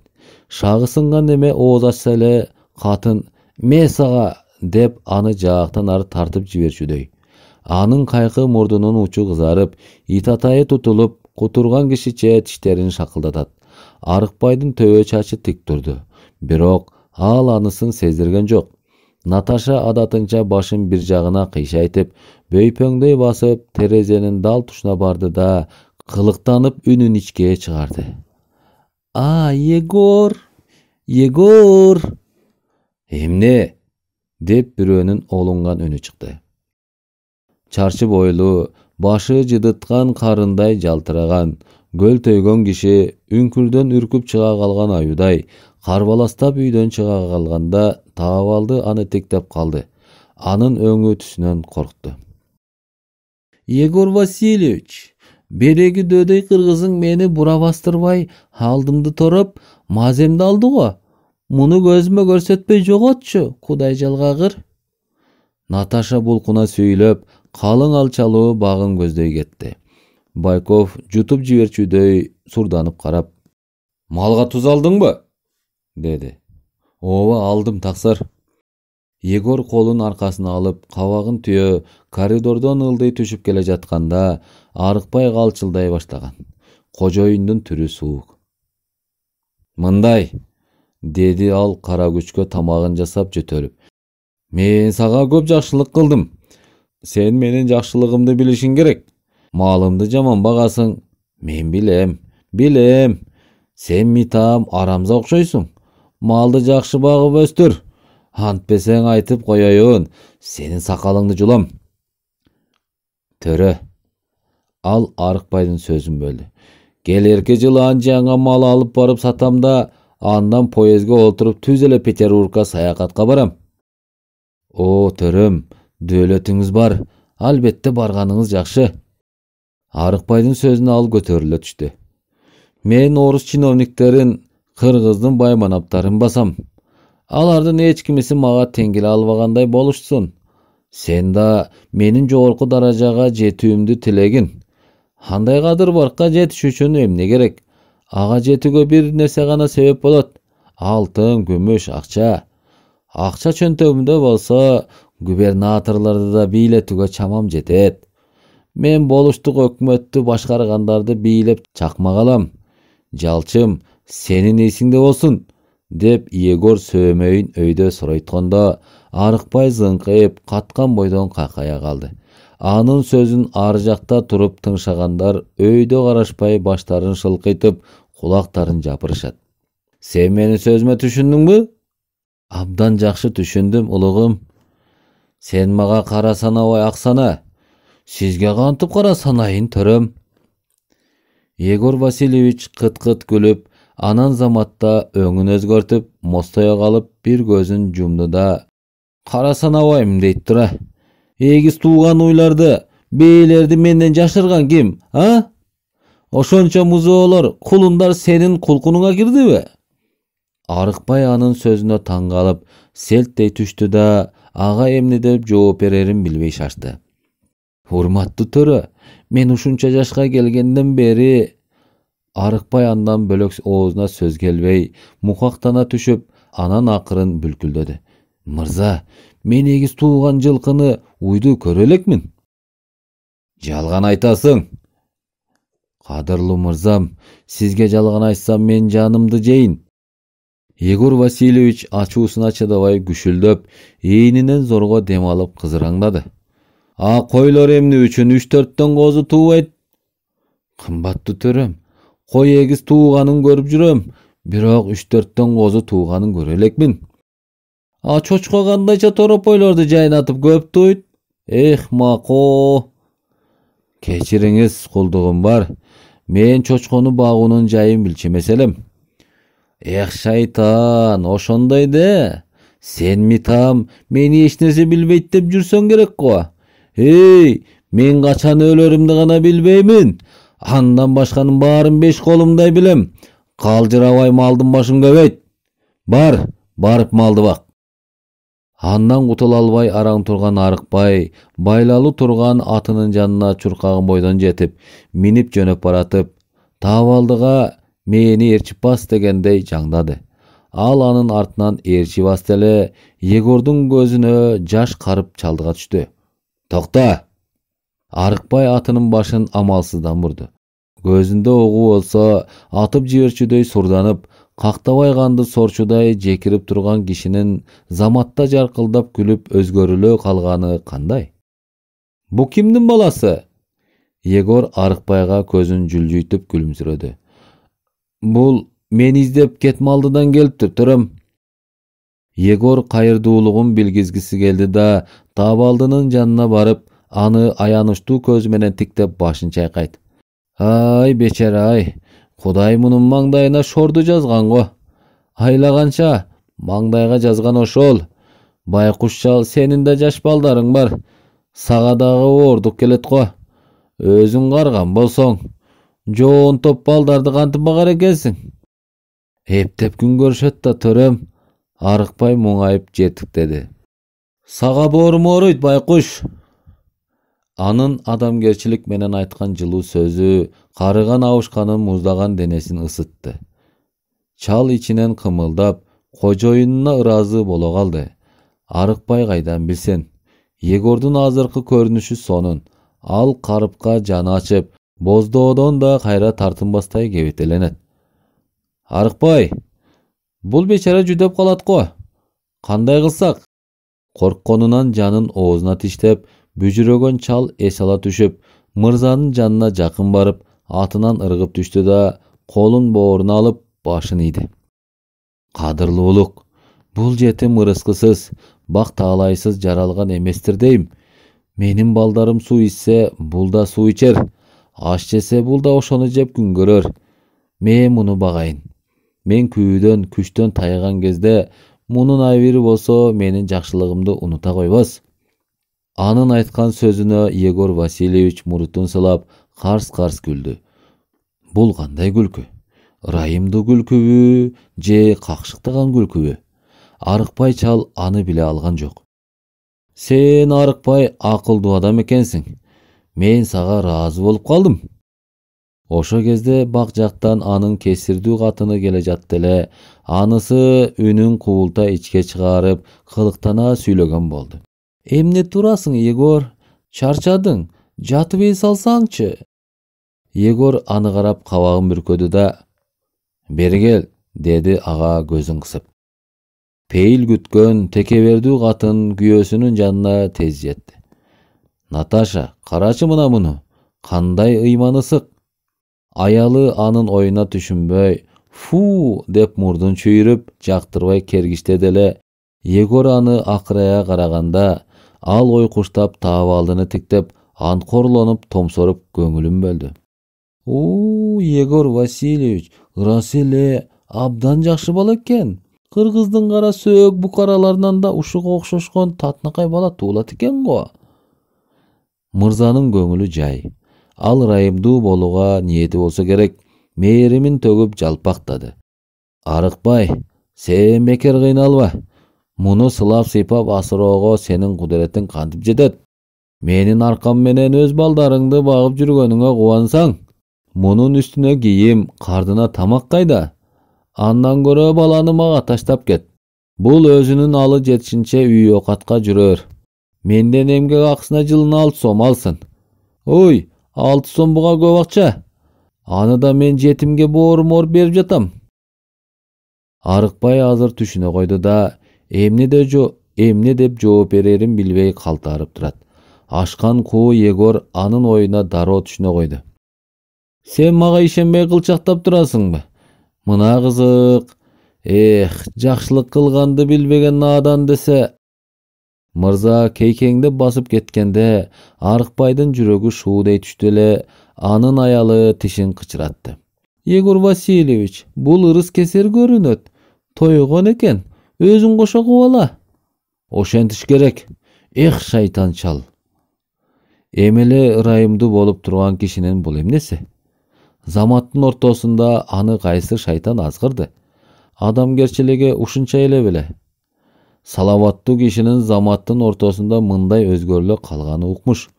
Шагы сынган неме ооз ачса эле катын «Ме сага» деп аны жаактан ары тартып жиберчүдөй. Анын кайкы мурдунун учу кызарып, ит атайы тутулуп, кутурган кишиче тиштерин шакылдатат. Арыкбайдын төбө чачы тик турду. Бирок ал анысын сездирген жок. Наташа адатынча башын бир жагына кыйшайтып, бөйпөңдөй басып, терезенин дал тушуна барды да кылыктанып үнүн ичке чыгарды. Егор! Егор! Эмне? Деп бирөөнүн олунган үнү чыкты. Чарчы бойлуу, башы жыдыткан карындай жалтыраган, көлтөйгөн киши үңкүрдөн үркүп чыга калган аюудай карбаластап үйдөн чыга калганда таабалды аны тиктеп калды. Анын өңү түсүнөн коркту. Егор Васильевич, береги дөдөй кыргызың мени бура бастырбай, алдымды тороп, маземди алды го. Муну көзүмө көрсөтпөй жоготчу, Кудай жалгагыр. Наташа булкуна сүйлөп, калың алчалуу багын көздөй кетти. Байков жутуп жиберчүдөй сурданып карап, малга туз алдыңбы? Деди. Ооба, алдым таксыр. Егор колун аркасына алып, кабагын түйө, коридордон ылдый түшүп келе жатканда Арыкбай калчылдай баштаган. Кожоюндун түрү суук. Мындай, деди ал кара күчкө тамагын жасап жөтөлүп. Мен сага көп жакшылык кылдым. Сен менин жакшылыгымды билишиң керек. Малымды жаман багасың. Мен билем. Sen Митам Арамза окшойсуң. Малды жакшы багып өстүр. Антпесең айтып коеюн, сенин сакалыңды жулам. Төрө. Ал Арыкбайдын сөзүн бөлдү. Келерки жылы анжаңа мал алып барып сатам да, андан поездге отуруп түз эле Петербургка саякатка барам. О, төрөм, дөөлөтүңүз бар. Албетте барганыңыз жакшы. Арыкбайдын сөзүнө ал көтөрүлө түштү. Мен орус чиновниктерин, кыргыздын байманаптарын басам. Алардын эч кимиси мага тең келе албагандай болушсун. Сен да менин жогорку даражага жетүүмдү тилегин. Кандайгадыр баркка жетиш үчүн эмне керек? Ага жетүүгө бир нерсе гана себеп болот. Алтын, күмүш, акча. Акча чөнтөгүмдө болсо, губернаторлорду да бийлетүүгө чамам жетет. Мен болуштук өкмөттү башкаргандарды бийлеп чакмак алам. Жалчым, сенин эсиңде болсун, деп Егор сөөмөйүн өйдө соройткондо, Арыкбай зыңкайып, каткан бойдон какая калды. Анын сөзүн ар жакта туруп тыңшагандар өйдө карашпай баштарын шылкыйтып, кулактарын жапырышат. Сен менин сөзүмө түшүндүңбү? Абдан жакшы түшүндүм, улугум. Сен мага кара санабай аксана. Сизге кантип кара санайын, төрөм? Егор Васильевич кыт-кыт күлүп, анан заматта өңүн өзгөртүп, мостое калып, бир көзүн жумду да, кара санабайм дейт тура. Эгиз тууган уйларды, бээлерди менден жашырган ким, а? Ошончо музоолор, кулундар сенин кулкунуңа кирдиби? Арыкбай анын сөзүнө таң калып, селттей түштү да, ага эмне деп жооп берерин билбей шашты. Урматтуу төрө, мен ушунча жашка келгенден бери... Арыкбай андан бөлөк оозуна сөз келбей, мукактана түшүп, анан акырын бүлкүлдөдү. Мырза, мен эгиз тууган жылкыны уйду көрө элекмин. Жалган айтасың. Кадырлуу мырзам, сизге жалган айтсам мен жанымды жейин. Егор Васильевич ачуусуна чыдабай күшүлдөп, эйнинен зорго дем алып кызыраңдады. А койлор эмне үчүн 3-4 козу туубайт? Кымбаттуу төрөм, кой эгиз тууганын көрүп жүрөм, бирок 3-4 козу тууганын көрө элекмин. А чочко кандайча торопойлорду жайнатып көп туйт? Эх, мако. Кечириңиз, кулдугум бар. Мен чочкону багуунун жайын билчү эмес элем. Эх, шайтан, ошондой де. Сен Митам мени эч нерсе билбейт деп жүрсөң керек го. Эй, мен качан өлөрүмдү гана билбеймин. Андан башканын баарын 5 колумдай билем. Калжырабай малдын башын көбөйт. Барып малды бак. Андан кутула албай араң турган Арыкбай, байлалуу турган атынын жанына чуркаган бойдон жетип, минип жөнөп баратып, табалдыга мени ээрчип бас дегендей жаңдады. Ал анын артынан ээрчи басты эле, Егордун көзүнө жаш карып чалдыга түштү. Токта! Арыкбай атынын башын амалсыздан бурду. Көзүндө угу болсо, атып жиберчүдөй сурданып, кактабай канды сорчудай жекирип турган кишинин заматта жаркылдап күлүп өзгөрүлө калганы кандай? Бу кимдин баласы? Егор Арыкбайга көзүн жүлжүйтүп күлүмсүрөдү. Бул мени издеп Кетмалдыдан келиптир, төрөм. Егор кайырдуулугун билгизгиси келди да, табалдынын жанына барып, аны аянычтуу көзү менен тиктеп башын чайкайт. Ай, бечара ай, Кудай мунун маңдайына шорду жазган го. Айлаганча, маңдайга жазган ошол. Байкуш чал, сенин да жаш балдарың бар. Сага дагы оордук келет го. Өзүң карган болсоң, жоон топ балдарды кантип багар экенсиң? Эптеп күн көрүшөт да, төрөм. Арыкбай муңайып жетиктеди. Сага боорум ооруйт, байкуш. Анын адамгерчилик менен айткан жылуу сөзү карыган абышканын муздаган денесин ысытты. Чал ичинен кымылдап, кожоюнуна ыраазы боло калды. Арыкбай кайдан билсин? Егордун азыркы көрүнүшү сонун. Ал карыпка жаны ачып, боздоодон да кайра тартынбастай кебетеленет. Арыкбай, бул бечара жүдөп калат го. Кандай кылсак? Коркконунан жанын оозуна тиштеп, бүжүрөгөн чал эс ала түшүп, мырзанын жанына жакын барып, атынан ыргып түштү да, колун бооруна алып, башын ийди. Кадырлуу улук, бул жетим ырыскысыз, бак таалайсыз жаралган эместир дейм. Менин балдарым суу ичсе, бул да суу ичер. Аш жесе, бул да ошону жеп күн көрөр. Мен муну багайын. Мен күйүүдөн, күчтөн тайган кезде мунун айбири болсо менин жакшылыгымды унута койбос. Анын айткан сөзүнө Егор Васильевич мурутун сылап карс-карс күлдү. Бул кандай күлкү? Ырайымдуу күлкүбү же какшыктаган күлкүбү? Арыкбай чал аны биле алган жок. Сен Арыкбай акылдуу адам экенсиң. Мен сага ыраазы болуп калдым. Ошо кезде бак жактан анын кесирдүү катыны келе жатты эле, анысы үнүн кубулта ичке чыгарып, кылыктана сүйлөгөн болду. Эмне турасың, Егор? Чарчадың, жатып эй салсаңчы? Егор аны карап кабагын бүркөдү да, бери кел, деди ага көзүн кысып. Пейил күткөн текебердүү катын күйөөсүнүн жанына тез жетти. Наташа, карачы мына муну, кандай ыйман ысык. Аялы анын оюна түшүнбөй, фу деп мурдун чүйрүп, жактырбай кергиштеди эле. Егор аны акырая караганда, ал ойкуштап таабалдыны тиктеп, анкорлонуп, томсоруп көңүлүн бөлдү. Егор Васильевич, ырасы эле абдан жакшы бала экен. Кыргыздын кара сөөк букараларынан да ушуга окшошкон татынакай бала туулат экен го. Мырзанын көңүлү жай. Ал ырайымдуу болууга ниети болсо керек, мээримин төгүп жалпактады. Арыкбай, сен бекер кыйналба. Муну сылап сыйпап асыроого сенин кудуретиң кантип жетет? Менин аркам менен өз балдарыңды багып жүргөнүңө кубансаң, мунун үстүнө кийим, кардына тамак кайда? Андан көрө баланы мага таштап кет. Бул өзүнүн алы жетишинче үй окатка жүрөр. Менден эмгек акысына жылына 6 сом алсын. Ой, 6 сом буга көп акча. Аны да мен жетимге боор берип жатам. Арыкбай азыр түшүнө койду да, эмне деп жооп берерин билбей калтарып турат. Ашкан куу Егор анын оюна дароо түшүнө койду. Сен мага ишенбей кылчактап турасыңбы? Мына кызык. Жакшылык кылганды билбеген наадан десе. Мырза кейкеңди басып кеткенде, Арыкбайдын жүрөгү шуудей түштү эле, анын аялы тишин кычыратты. Егор Васильевич, бул ырыс кесер көрүнөт. Тойгон экен, өзүң кошо кубала. Ошентиш керек. Шайтан чал. Эмеле ырайымдуу болуп турган кишинин бул эмнеси? Заматтын ортосунда аны кайсы шайтан азгырды? Адамгерчилиги ушунча эле беле. Салаваттуу кишинин заматтын ортосунда мындай өзгөрүлө калганы укмуш.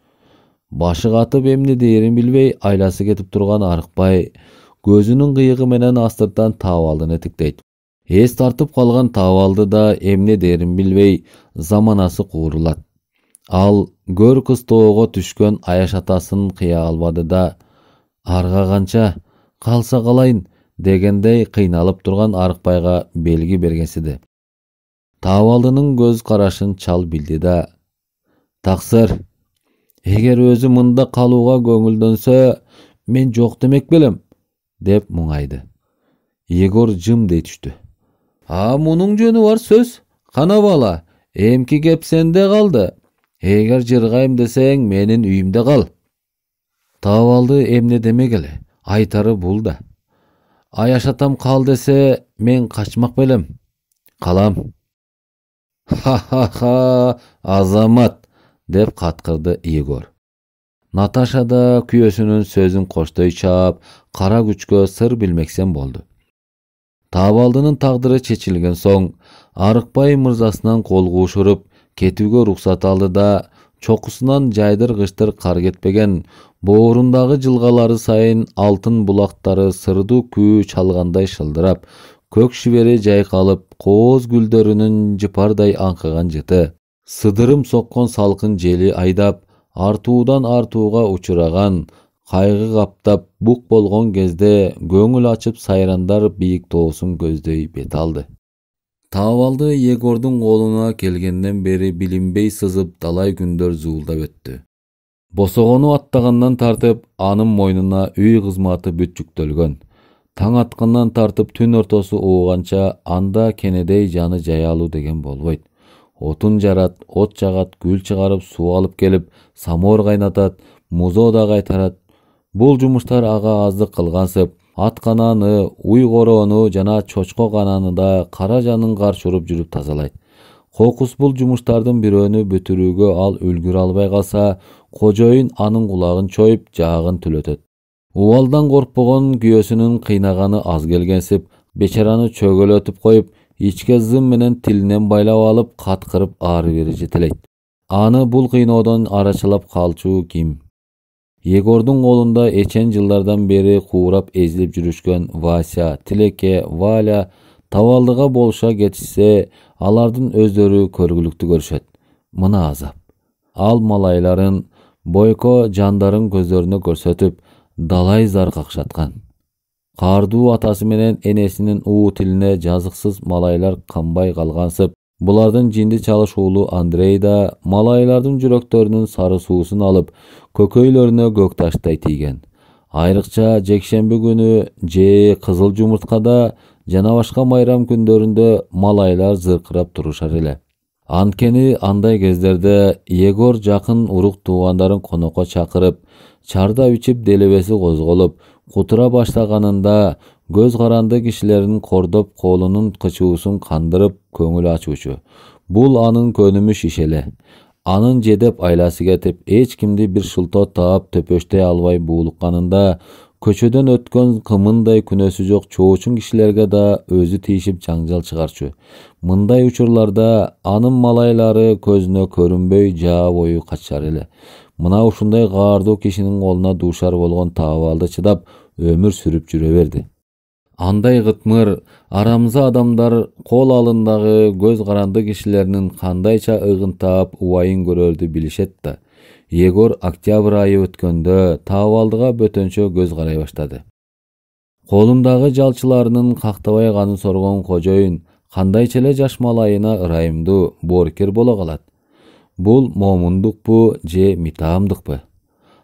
Башы катып эмне дээрин билбей айласы кетип турган Арыкбай көзүнүн кыйыгы менен астыртан таабалдыны тиктейт. Эс тартып калган таабалды да эмне дээрин билбей заманасы куурулат. Ал көр кыстоого түшкөн аяш атасын кыя албады да, арга канча, калса калайын дегендей кыйналып турган Арыкбайга белги бергенсиди. Таабалдынын көз карашын чал билди да, таксыр, эгер өзү мында калууга көңүлдөнсө, мен жок демек белем, деп муңайды. Егор жым дей түштү. Мунун жөнү бар сөз. Кана бала, эмки кеп сенде калды. Эгер жыргайым десең, менин үйүмдө кал. Таабалды эмне демек эле, айтары бул да. Аяш атам кал десе, мен качмак белем. Калам. Ха, азамат, деп каткырды Егор. Наташа да күйөөсүнүн сөзүн коштой чаап, кара күчкө сыр билмексен болду. Таабалдынын тагдыры чечилген соң, Арыкбай мырзасынан кол куушуруп, кетүүгө уруксат алды да, чокусунан жайдыр-кыштыр кар кетпеген, боорундагы жылгалары сайын алтын булактары сырдуу күү чалгандай шылдырап, көк шибери жайкалып, кооз гүлдөрүнүн жыпардай аңкыган жыты, сыдырым соккон салкын жели айдап, артуудан артууга учураган, кайгы каптап бук болгон кезде көңүл ачып сайрандар бийик тоосун көздөй бет алды. Таабалды Егордун колуна келгенден бери билинбей сызып далай күндөр зуулдап өттү. Босогону аттагандан тартып, анын мойнуна үй кызматы бүт жүктөлгөн. Таң аткандан тартып түн ортосу ууганча анда кенедей жаны жаялуу деген болбойт. Отун жарат, от жагат, гүл чыгарып, суу алып келип, самоор кайнатат, музоо да кайтарат. Бул жумуштар ага аздык кылгансып, ат кананы, уй короону жана чочко кананы да кара жанын карчуруп жүрүп тазалайт. Кокус бул жумуштардын бирөөнү бүтүрүүгө ал үлгүрө албай калса, кожоюн анын кулагын чоюп, жаагын түлөтөт. Убалдан коркпогон күйөөсүнүн кыйнаганы аз келгенсип, бечараны чөгөлөтүп коюп, ичке зым менен тилинен байлап алып, каткырып ары бери жетелейт. Аны бул кыйноодон арачылап калчу ким? Егордун колунда эчен жылдардан бери куурап эзилип жүрүшкөн Вася, Тилеке, Валя табалдыга болуша кетишсе, алардын өздөрү көргүлүктүү көрүшөт. Мына азап. Ал малайларын, бойко жандарын көздөрүнө көрсөтүп, далай зар какшаткан. Каардуу атасы менен энесинин уу тилине жазыксыз малайлар канбай калгансып, булардын жинди чалышуулу Андрей да малайлардын жүрөктөрүнүн сары суусун алып, көкөйлөрүнө көк таштай тийген. Айрыкча жекшемби күнү же кызыл жумурткада жана башка майрам күндөрүндө малайлар зыркырап турушар эле. Анткени андай кездерде Егор жакын урук туугандарын конокко чакырып, чарда ичип делебеси козголуп, кутура баштаганында көз каранды кишилерин кордоп колунун кычуусун кандырып көңүл ачуучу. Бул анын көнүмүш иши эле. Анын жедеп айласы кетип, эч кимди бир шылтоо таап төпөштөй албай буулукканында, көчөдөн өткөн кымындай күнөөсү жок чоочун кишилерге да өзү тийишип жаңжал чыгарчу. Мындай учурларда анын малайлары көзүнө көрүнбөй жаа бою качар эле. Мына ушундай каардуу кишинин колуна дуушар болгон таабалды чыдап өмүр сүрүп жүрө берди. Андай кытмыр, арамза адамдар кол алындагы көз каранды кишилеринин кандайча ыгынтаап убайын көрөрдү билишет да. Егор октябрь айы өткөндө таабалдыга бөтөнчө көз карай баштады. Колундагы жалчыларынын кактабай канын соргон кожоюн кандайча эле жаш малайына ырайымдуу, боорукер боло калат. Бул момундукпу же митаамдыкпы?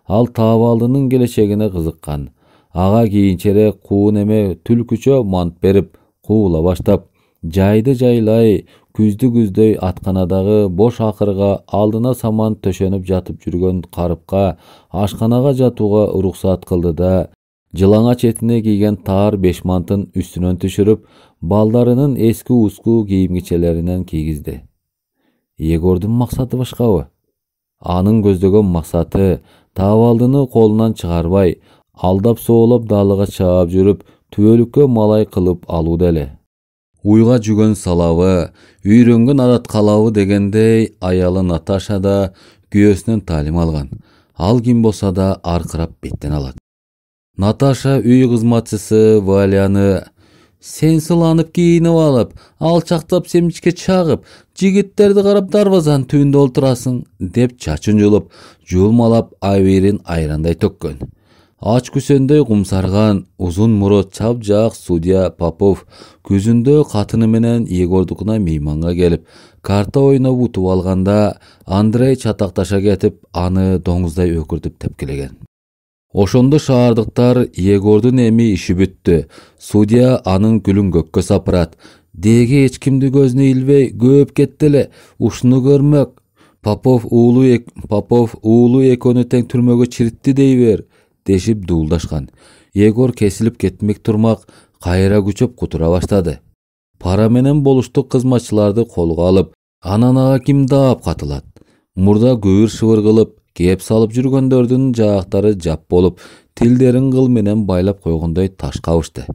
Ал таабалдынын келечегине кызыккан. Ага кийинчерээк куун эме түлкүчө мант берип, куула баштап, жайды жайлай, күздү күздөй атканадагы бош акырга алдына саман төшөнүп жатып жүргөн карыпка ашканага жатууга уруксат кылды да, жылаңач этине кийген таар беш мантын үстүнөн түшүрүп, балдарынын эски ускуу кийим-кичелеринен кийгизди. Егордун максаты башкабы? Анын көздөгөн максаты таабалдыны колунан чыгарбай, алдап соолоп далыга чаап жүрүп, түбөлүккө малай кылып алуу деле. Уйга жүгөн салабы, үйрөнгөн адат калабы дегендей, аялы Наташа да күйөөсүнөн таалим алган. Ал ким болсо да аркырап беттен алат. Наташа үй кызматчысы Валяны сен сыланып кийинип алып, алчактап семчикке чагып, жигиттерди карап дарбазанын түбүндө олтурасың деп чачын жулуп, жуулмалап абийирин айрандай төккөн. Ач күсөндөй кумсарган, узун мурут чапжак судья Попов күзүндө катыны менен Егордукуна мейманга келип, карта ойноп утуп алганда, Андрей чатакташа кетип, аны доңуздай өкүртүп тепкилеген. Ошондо шаардыктар Егордун эми иши бүттү. Судья анын күлүн көккө сапырат. Деги эч кимди көзүнө илбей көп кетти эле. Ушуну көрмөк. Попов уулу экөөнү тең түрмөгө чиритти дей бер, дешип дуулдашкан. Егор кесилип кетмек турмак, кайра күчөп кутура баштады. Пара менен болуштук кызматчыларды колго алып, анан ага ким даап катылат. Мурда күбүр шыбыр кылып, кеп салып жүргөндөрдүн жаактары жап болуп, тилдерин кыл менен байлап койгондой таш кабышты.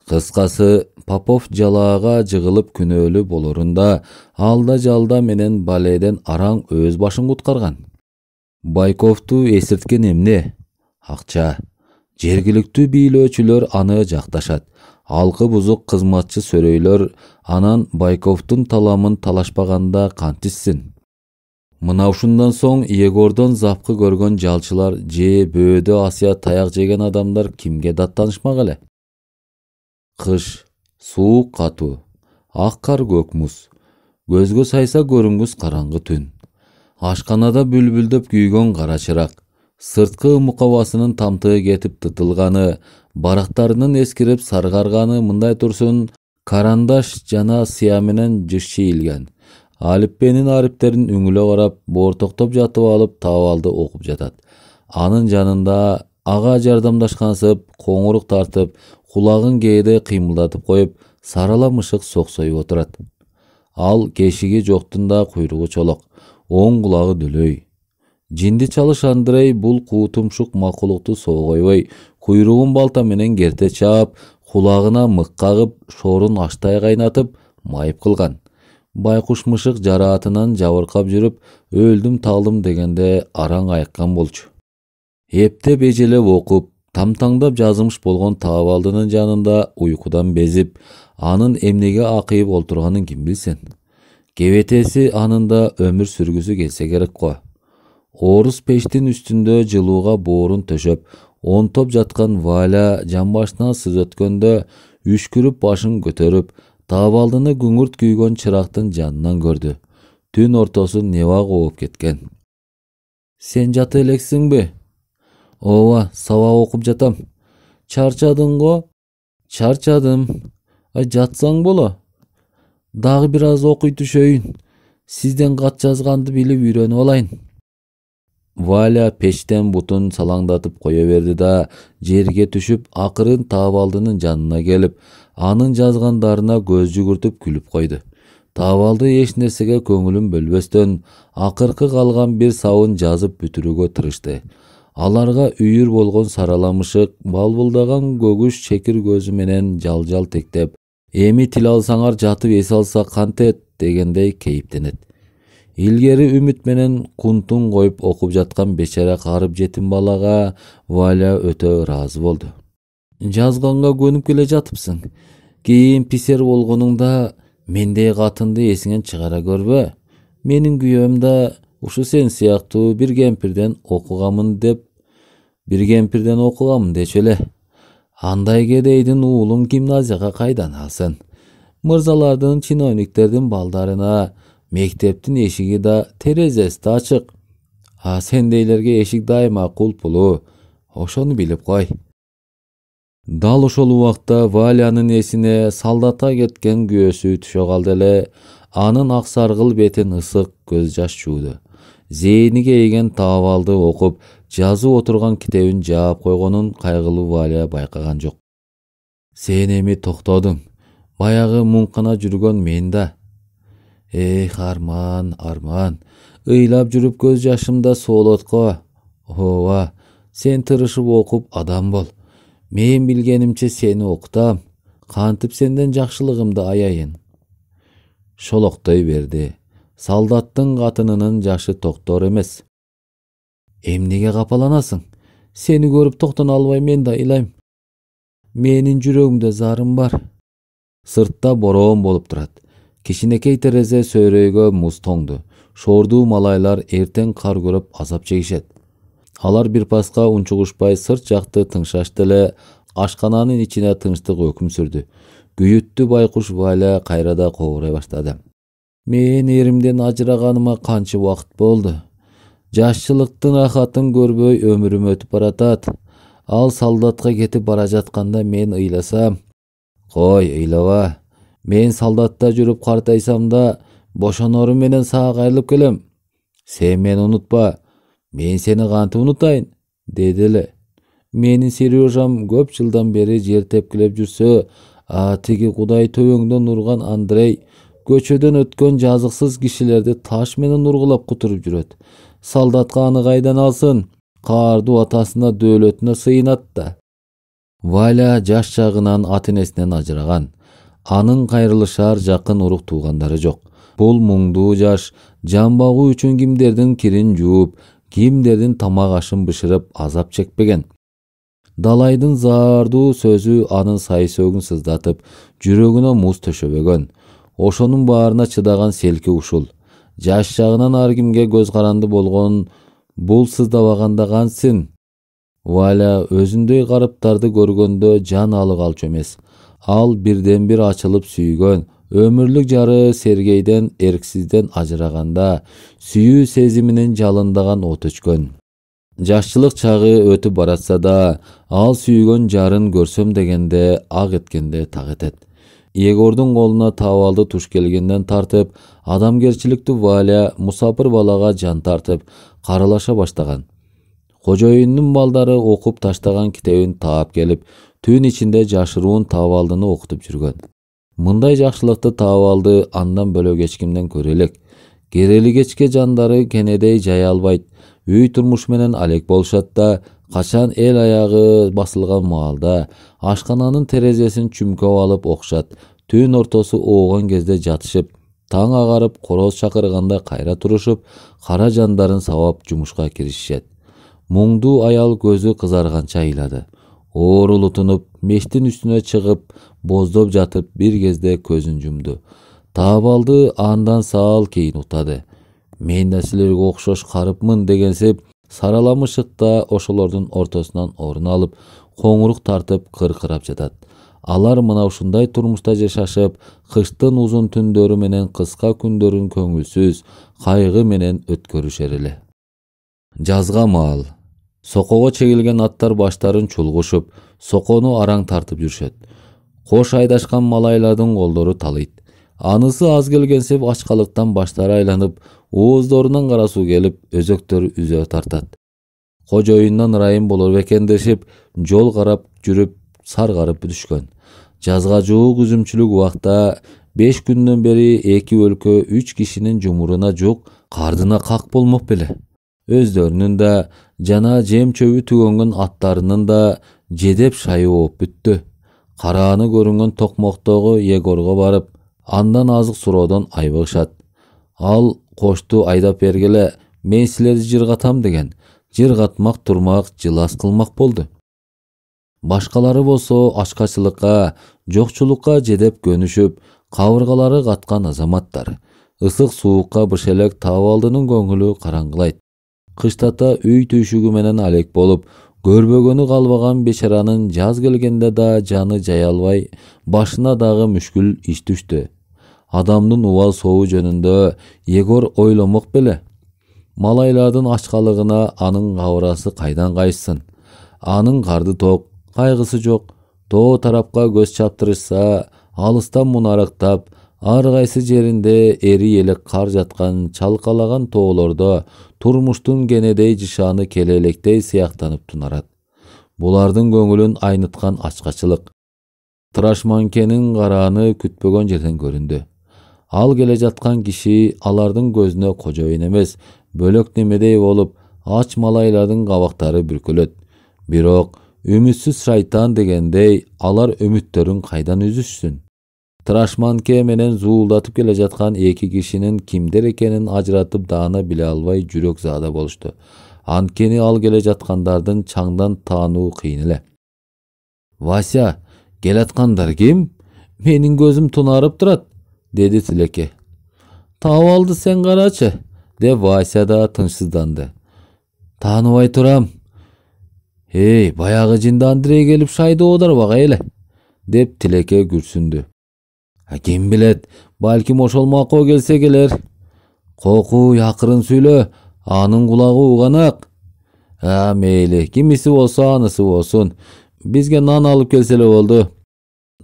Кыскасы, Попов жалаага жыгылып күнөөлүү болорунда, алда жалда менен баледен араң өз башын куткарган. Байковту эсирткен эмне? Акча. Жергиликтүү бийлөөчүлөр аны жакташат. Алкы бузук кызматчы сөрөйлөр анан Байковтун таламын талашпаганда кантишсин. Мына ушундан соң Егордон запкы көргөн жалчылар же бөөдө асыя таяк жеген адамдар кимге даттанышмак эле? Кыш, суук катуу, ак кар көк муз, көзгө сайса көрүнгүс караңгы түн. Ашканада бүлбүлдөп күйгөн кара чырак, сырткы мукабасынын тамтыгы кетип тытылганы, Барактарынын эскирип саргарганы мындай турсун, карандаш жана сыя менен жыш чийилген. Алиппенин ариптерин үңүлө карап, бортоктоп жатып алып табалды окуп жатат. Анын жанында ага жардамдашкансып, коңурук тартып, кулагын кээде кыймылдатып коюп, сарала мышык соксоюп отурат. Ал кешиги жоктун да куйругу чолок, оң кулагы дүлөй. Жинди чалыш Андрей бул куутумшук макулукту соогойбой, куйругун балта менен керте чаап, кулагына мык кагып, шорун аштай кайнатып, майып кылган. Байкуш мышык жараатынан жабыркап жүрүп, өлдүм талдым дегенде араң айыккан болчу. Эптеп эжелеп окуп, тамтаңдап жазымыш болгон Табалдынын жанында уйкудан безип, анын эмнеге акыйып олтурганын ким билсин. Кебетеси анында өмүр сүргүсү келсе керек го. Орус пештин үстүндө жылууга боорун төшөп, онтоп жаткан Валя жамбашына сыз өткөндө, үшкүрүп башын көтөрүп, Табалдыны күңүрт күйгөн чырактын жанынан көрдү. Түн ортосу неба кооп кеткен. Сен жата элексиңби? Ооба, сабак окуп жатам. Чарчадың го? Чарчадым. Жатсаң боло. Дагы бир аз окуй түшөйүн. Сизден кат жазганды билип үйрөнүп алайын. Валя печтен бутун салаңдатып кое берди да, жерге түшүп, акырын Табалдынын жанына келип, анын жазгандарына көз жүгүртүп күлүп койду. Табалды эч нерсеге көңүлүн бөлбөстөн, акыркы калган бир сабын жазып бүтүрүүгө тырышты. Аларга үйүр болгон сараламышык, балбылдаган көгүш чекир көзү менен жал-жал тектеп, эми тил алсаңар жатып эс алса кантет дегендей кейиптенет. Илгери үмүт менен кунтун коюп окуп жаткан бечара карып жетим балага Валя өтө ыраазы болду. Жазганга көнүп келе жатыпсың. Кийин писер болгонуңда мендей катынды эсиңен чыгара көрбө. Менин күйөөм да ушу сен сыяктуу бир кемпирден окугамын дечү эле. Андай кедейдин уулун гимназияга кайдан алсын? Мырзалардын, чиновниктердин балдарына мектептин эшиги да терезеси да ачык. Сендейлерге эшик дайыма кулпулуу. Ошону билип кой. Дал ошол убакта Валянын эсине солдатка кеткен күйөөсү түшө калды эле. Анын ак саргыл бетин ысык көз жаш жууду. Зээни кейген Табалды окуп, жазып отурган китебин жаап койгонун кайгылуу Валя байкаган жок. Сен эми токтодуң. Баягы муңкана жүргөн мен да. Арман. Ыйлап жүрүп көз жашымда соолот го. Ооба, сен тырышып окуп адам бол. Мен билгенимче сени окутам. Кантип сенден жакшылыгымды аяйын. Шолоктой берди. Солдаттын катынынын жашы токтор эмес. Эмнеге капаланасың? Сени көрүп токтоно албай мен да ыйлайм. Менин жүрөгүмдө зарым бар. Сыртта бороон болуп турат. Кичинекей терезе сөйрөйгө муз тоңду. Шордуу малайлар эртең кар көрүп азап чегишет. Алар бир паска унчугушпай сырт жакты тыңшашты эле, ашкананын ичине тынчтык өкүм сүрдү. Күйүттүү байкуш Валя кайрада кобурай баштады. Мен эримден ажыраганыма канча убакыт болду. Жашчылыктын рахатын көрбөй өмүрүм өтүп баратат. Ал солдатка кетип бара жатканда мен ыйласам, кой ыйлаба. Мен солдатта жүрүп картайсам да, бошонорум менен сага кайрылып келем. Сен мени унутпа. Мен сени кантип унутайын, деди эле. Менин Сережам көп жылдан бери жер тепкилеп жүрсө, тиги Кудай төбөңдөн урган Андрей көчөдөн өткөн жазыксыз кишилерди таш менен ургулап кутуруп жүрөт. Солдатка аны кайдан алсын? Каардуу атасына дөөлөтүнө сыйынат да. Валя жаш чагынан ата-энесинен ажыраган. Анын кайрылышар жакын урук туугандары жок. Бул муңдуу жаш жан багуу үчүн кимдердин кирин жууп, кимдердин тамак ашын бышырып азап чекпеген. Далайдын заардуу сөзү анын сайсөөгүн сыздатып, жүрөгүнө муз төшөбөгөн. Ошонун баарына чыдаган селки ушул. Жаш чагынан ар кимге көз каранды болгон бул сыздабаганда кантсин? Валя өзүндөй карыптарды көргөндө жан алык алчу эмес. Ал бирден бир ачылып сүйгөн, өмүрлүк жары Сергейден эрксизден ажыраганда, сүйүү сезиминин жалындаган от өчкөн. Жашчылык чагы өтүп баратса да, ал сүйгөн жарын көрсөм дегенде ак эткенде так этет. Егордун колуна табалды туш келгенден тартып, адамгерчиликтүү Валя мусапыр балага жан тартып, каралаша баштаган. Кожоюндун балдары окуп таштаган китебин таап келип, түн ичинде жашыруун табалдыны окутуп жүргөн. Мындай жакшылыкты табалды андан бөлөк эч кимден көрө элек. Керели кечке жандары кенедей жай албайт, үй турмуш менен алек болушат да, качан эл аягы басылган маалда ашкананын терезесин чүмкөп алып окушат. Түн ортосу оогон кезде жатышып, таң агарып короз чакырганда кайра турушуп, кара жандарын сабап жумушка киришишет. Муңдуу аял көзү кызарганча ыйлады. Оорулутунуп, мештин үстүнө чыгып, боздоп жатып бир кезде көзүн жумду. Табалды андан саал кийин утады. Мен да силерге окшош карыпмын дегенсип, сараламышыкта ошолордун ортосунан орун алып, коңурук тартып кыркырап жатат. Алар мына ушундай турмушта жашашып, кыштын узун түндөрү менен кыска күндөрүн көңүлсүз, кайгы менен өткөрүшер эле. Жазга маал. Сокого чегилген аттар баштарын чулгушуп, сокону араң тартып жүрүшөт. Кош айдашкан малайлардын колдору талыйт. Анысы аз келгенсип ачкалыктан баштары айланып, ооздорунан кара суу келип, өзөктөр үзө тартат. Кожоюндан ырайым болор экен дешип, жол карап жүрүп, саргарып түшкөн. Жазга жуук үзүмчүлүк убакта 5 күндөн бери 2 өлкө 3 кишинин жумуруна жук кардына как болмок беле. Өздөрүнүн да жана жем чөбү түгөнгөн аттарынын да жедеп шайы болуп бүттү. Карааны көрүнгөн токмоктогу Егорго барып, андан азык суроодон айбыгышат. Ал кошту айдап бергеле, мен силерди жыргатам деген. Жыргатмак турмак, жылас кылмак болду. Башкалары болсо ачкачылыкка, жокчулукка жедеп көнүшүп, кабыргалары каткан азаматтар. Ысык суукка бышелек табалдынын көңүлү караңгылайт. Кыштата үй түйшүгү менен алек болуп, көрбөгөнү калбаган бечаранын жаз келгенде да жаны жай албай, башына дагы мүшкүл иш түштү. Адамдын убал сообу жөнүндө Егор ойломок беле. Малайлардын ачкалыгына анын кабырасы кайдан кайышсын. Анын карды ток, кайгысы жок. Тоо тарапка көз чаптырышса, алыстан мунарыктап, ар кайсы жеринде эри элек кар жаткан чалкалаган тоолордо турмуштун кенедей жышааны келелектей сыяктанып тунарат. Булардын көңүлүн айныткан ачкачылык. Трашманкенин карааны күтпөгөн жерден көрүндү. Ал келе жаткан киши алардын көзүнө кожоюн эмес, бөлөк немедей болуп, ач малайлардын кабактары бүркөлөт. Бирок үмүтсүз шайтан дегендей, алар үмүттөрүн кайдан үзүшсүн? Трашманке менен зуулдатып келе жаткан эки кишинин кимдер экенин ажыратып даана биле албай жүрөк заада болушту. Анткени ал келе жаткандардын чаңдан таануу кыйын эле. Вася, келаткандар ким? Менин көзүм тунарып турат, деди Тилеке. Табалды сен карачы, деп Вася да тынчсызданды. Тааныбай турам. Баягы жинди Андрей келип шайды оодарбак эле, деп Тилеке күрсүндү. Ким билет, балким ошол макоо келсе келер. Коку акырын сүйлө, анын кулагы уганак. Мейли, кимиси болсо анысы болсун. Бизге нан алып келсе эле болду.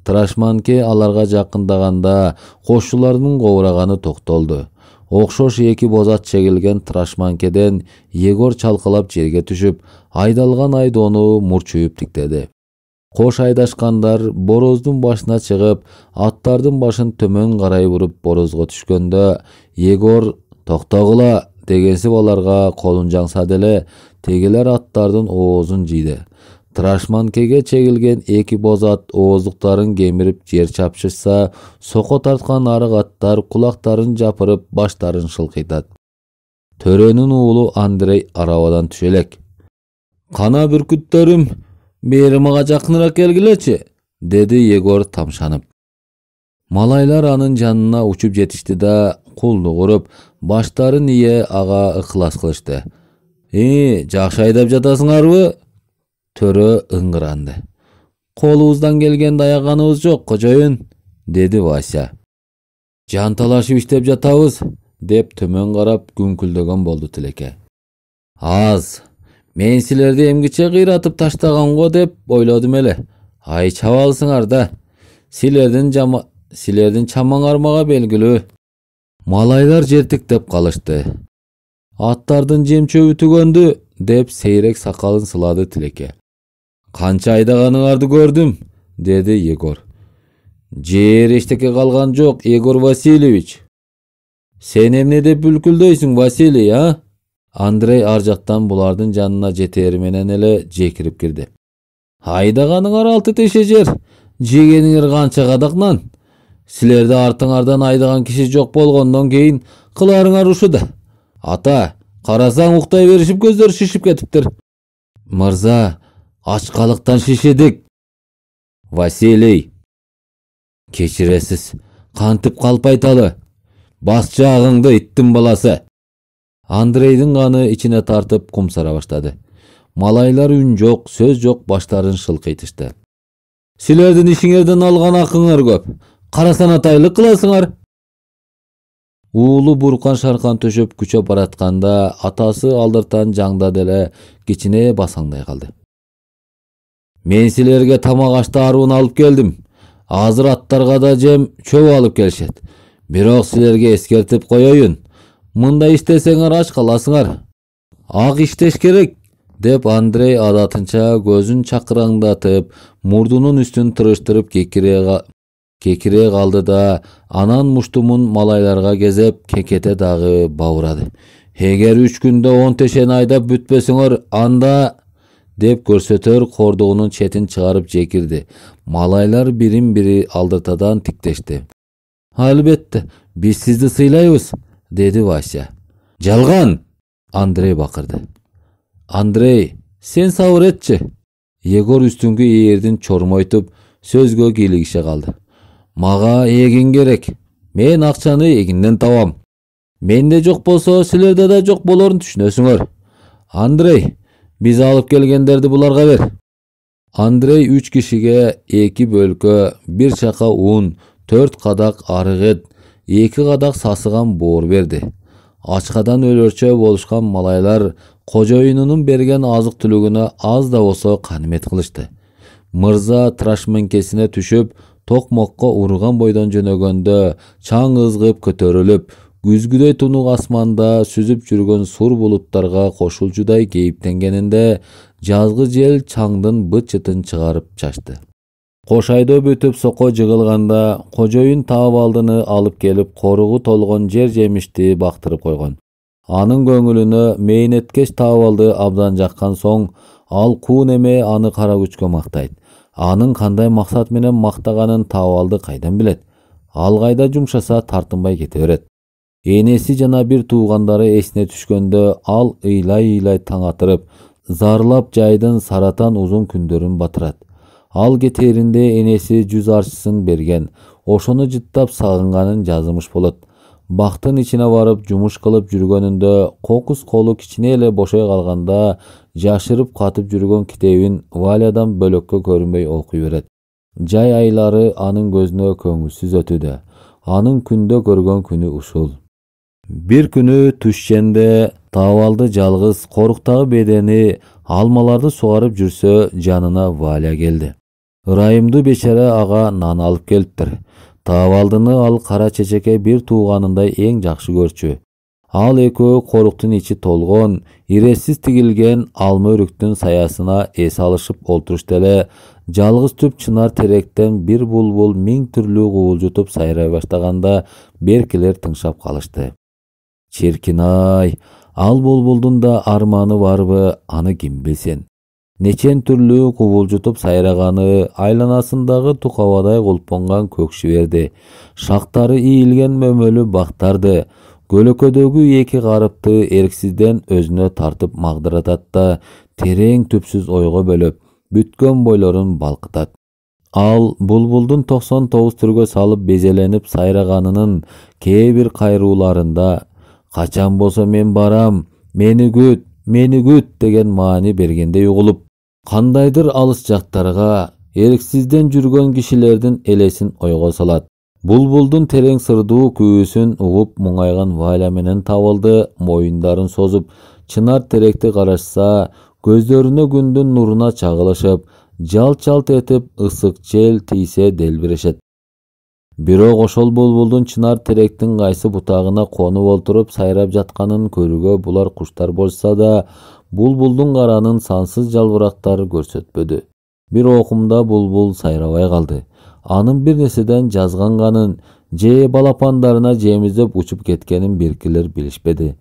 Трашманке аларга жакындаганда кошчулардын кобураганы токтолду. Окшош эки бозат чегилген Трашманкеден Егор чалкалап жерге түшүп, айдалган айдоону мурчуюп тиктеди. Кош айдашкандар бороздун башына чыгып, аттардын башын төмөн карай буруп борозго түшкөндө, Егор токтогула дегенсип аларга колун жаңсады эле, тегелер аттардын оозун жийди. Трашманкеге чегилген эки бозат ооздуктарын кемирип жер чапшышса, соко тарткан арык аттар кулактарын жапырып, баштарын шылкыйтат. Төрөнүн уулу Андрей арабадан түшө элек. Кана бүркүттөрүм, бери мага жакыныраак келгилечи, деди Егор тамшанып. Малайлар анын жанына учуп жетишти да, кулду куруп, баштарын ие ага ыклас кылышты. Жакшы айдап жатасыңарбы? Төрө ыңгыранды. Колубуздан келгенди аяганыбыз жок, кожоюн, деди Вася. Жан талашып иштеп жатабыз, деп төмөн карап күңкүлдөгөн болду Тилеке. Аз, Мен силерди эмгиче кыйратып таштаган го деп ойлодум эле. Ай чабалсыңар да. Силердин чамаңар мага белгилүү. Малайлар жертиктеп калышты. Аттардын жем чөбү түгөндү деп сейрек сакалын сылады Тилеке. Канча айдаганыңарды көрдүм, деди Егор. Жер эчтеке калган жок, Егор Васильевич. Сен эмне деп бүлкүлдөйсүң, Василий, а? Андрей ар жактан булардын жанына жетери менен эле жекирип кирди. Айдаганыңар 6 теше жер, жегениңер канча кадакнан. Силерди артыңардан айдаган киши жок болгондон кийин кыларыңар ушу да. Ата, карасаң уктай беришип көздөр шишип кетиптир. Мырза, ачкалыктан шишедик. Василий, кечиресиз, кантип калп айталы. Бас жагыңды, иттин баласы. Андрейдин каны ичине тартып кумсара баштады. Малайлар үн жок, сөз жок, баштарын шылкыйтышты. Силердин ишиңерден алган акыңар көп. Карасанатайлык кыласыңар. Уулу буркан шаркан төшөп күчөп баратканда атасы алдыртан жаңдады эле кичине басаңдай калды. Мен силерге тамак ашты аруун алып келдим. Азыр аттарга да жем чөп алып келишет. Бирок силерге эскертип коеюн. Мындай иштесеңер ач каласыңар. Ак иштеш керек, деп Андрей адатынча көзүн чакыраңдатып, мурдунун үстүн тырыштырып кекире калды да, анан муштумун малайларга кезеп кекете дагы баурады. Эгер 3 күндө 10 тешени айдап бүтпөсөңөр, анда, деп көрсөтөр кордогунун четин чыгарып жекирди. Малайлар бирин бири алдыртадан тиктешти. Албетте, биз сизди сыйлайбыз, деди Вася. Жалган, Андрей бакырды. Андрей, сен сабыр этчи. Егор үстүнгү ээрдин чормойтуп, сөзгө кийлигише калды. Мага эгин керек. Мен акчаны эгинден табам. Менде жок болсо, силерде да жок болорун түшүнөсүңөр. Андрей, биз алып келгендерди буларга бер. Андрей 3 кишиге 2 бөлкө, 1 чака un, 4 кадак арык эт, 2 кадак сасыган боор берди. Ачкадан өлөрчө болушкан малайлар кожоюнунун берген азык түлүгүнө аз да болсо канымет кылышты. Мырза трашмеңкесине түшүп, токмокко урган бойдон жөнөгөндө чаң ызгып көтөрүлүп, күзгүдөй тунук асманда сүзүп жүргөн сур булуттарга кошулчудай кейиптенгенинде жазгы жел чаңдын быт-чытын чыгарып чачты. Кош айдоо бүтүп сокко жыгылганда кожоюн таабалдыны алып келип коругу толгон жер жемишти бактырып койгон. Анын көңүлүнө мээнеткеч таабалды абдан жаккан соң, ал куун эме аны кара күчкө мактайт. Анын кандай максат менен мактаганын таабалды кайдан билет? Ал кайда жумшаса тартынбай кете берет. Энеси жана бир туугандары эсине түшкөндө ал ыйлай таң атырып, зарлап жайдын саратан узун күндөрүн батырат. Ал кетээринде энеси 100 арчысын берген, ошону жыттап сагынганын жазымыш болот. Бактын ичине барып жумуш кылып жүргөнүндө кокус колу кичине эле бошой калганда жашырып катып жүргөн китебин Валядан бөлөккө көрүнбөй окуй берет. Жай айлары анын көзүнө көңүлсүз өтүүдө. Анын күндө көргөн күнү ушул. Бир күнү түшченде таабалды жалгыз коруктагы бедени алмаларды сугарып жүрсө, жанына Валя келди. Ырайымдуу бечара ага нан алып келиптир. Таабалдыны ал кара чечеке бир тууганындай эң жакшы көрчү. Ал экөө коруктун ичи толгон, иресиз тигилген алма өрүктүн саясына эс алышып олтурушту эле, жалгыз түп чынар теректен бир булбул 1000 түрлүү кубулжутуп сайрай баштаганда беркилер тыңшап калышты. Чиркин-ай, ал булбулдун да арманы барбы, аны ким билсин. Нечен түрлүү кубулжутуп сайраганы, айланасындагы тукабадай кулпонган көк жиберди, шактары ийилген мөмөлүү бактарды, көлөкөдөгү 2 карыпты эрксизден өзүнө тартып магдыратат да, терең түпсүз ойго бөлөп, бүткөн бойлорун балкытат. Ал булбулдун 99 түргө салып безеленип сайраганынын кээ бир кайрууларында качан болсо мен барам, мени күт деген маани бергендей угулуп, кандайдыр алыс жактарга эрксизден жүргөн кишилердин элесин ойго салат. Булбулдун терең сырдуу күүсүн угуп муңайган Валя менен табылды, моюндарын созуп, чынар теректи карашса, Көздөрүнө күндүн нуруна чагылышып, жалт-жалт этип ысык жел тийсе делбирешет. Бирок ошол булбулдун чынар теректин кайсы бутагына конуп олтуруп сайрап жатканын көрүүгө булар куштар болса да, булбулдун каранын сансыз жалбырактары көрсөтпөдү. Бир окумда булбул сайрабай калды. Анын бир нерседен жазганганын же балапандарына жемиздеп учуп кеткенин беркилер билишпеди.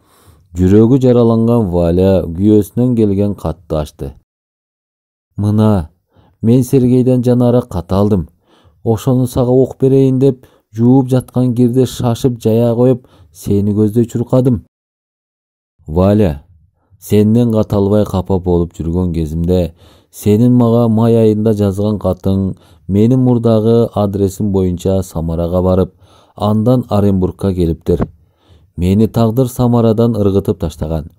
Жүрөгү жараланган Валя күйөөсүнөн келген катты ачты. Мына, мен Сергейден жанара кат алдым. Ошону сага окуп берейин деп жууп жаткан кирди шашып жая коюп, сени көздөй чуркадым. Валя, сенден кат албай капа болуп жүргөн кезимде, сенин мага май айында жазган катың менин мурдагы адресим боюнча Самарага барып, андан Оренбургка келиптир. Мени тагдыр Самарадан ыргытып таштаган.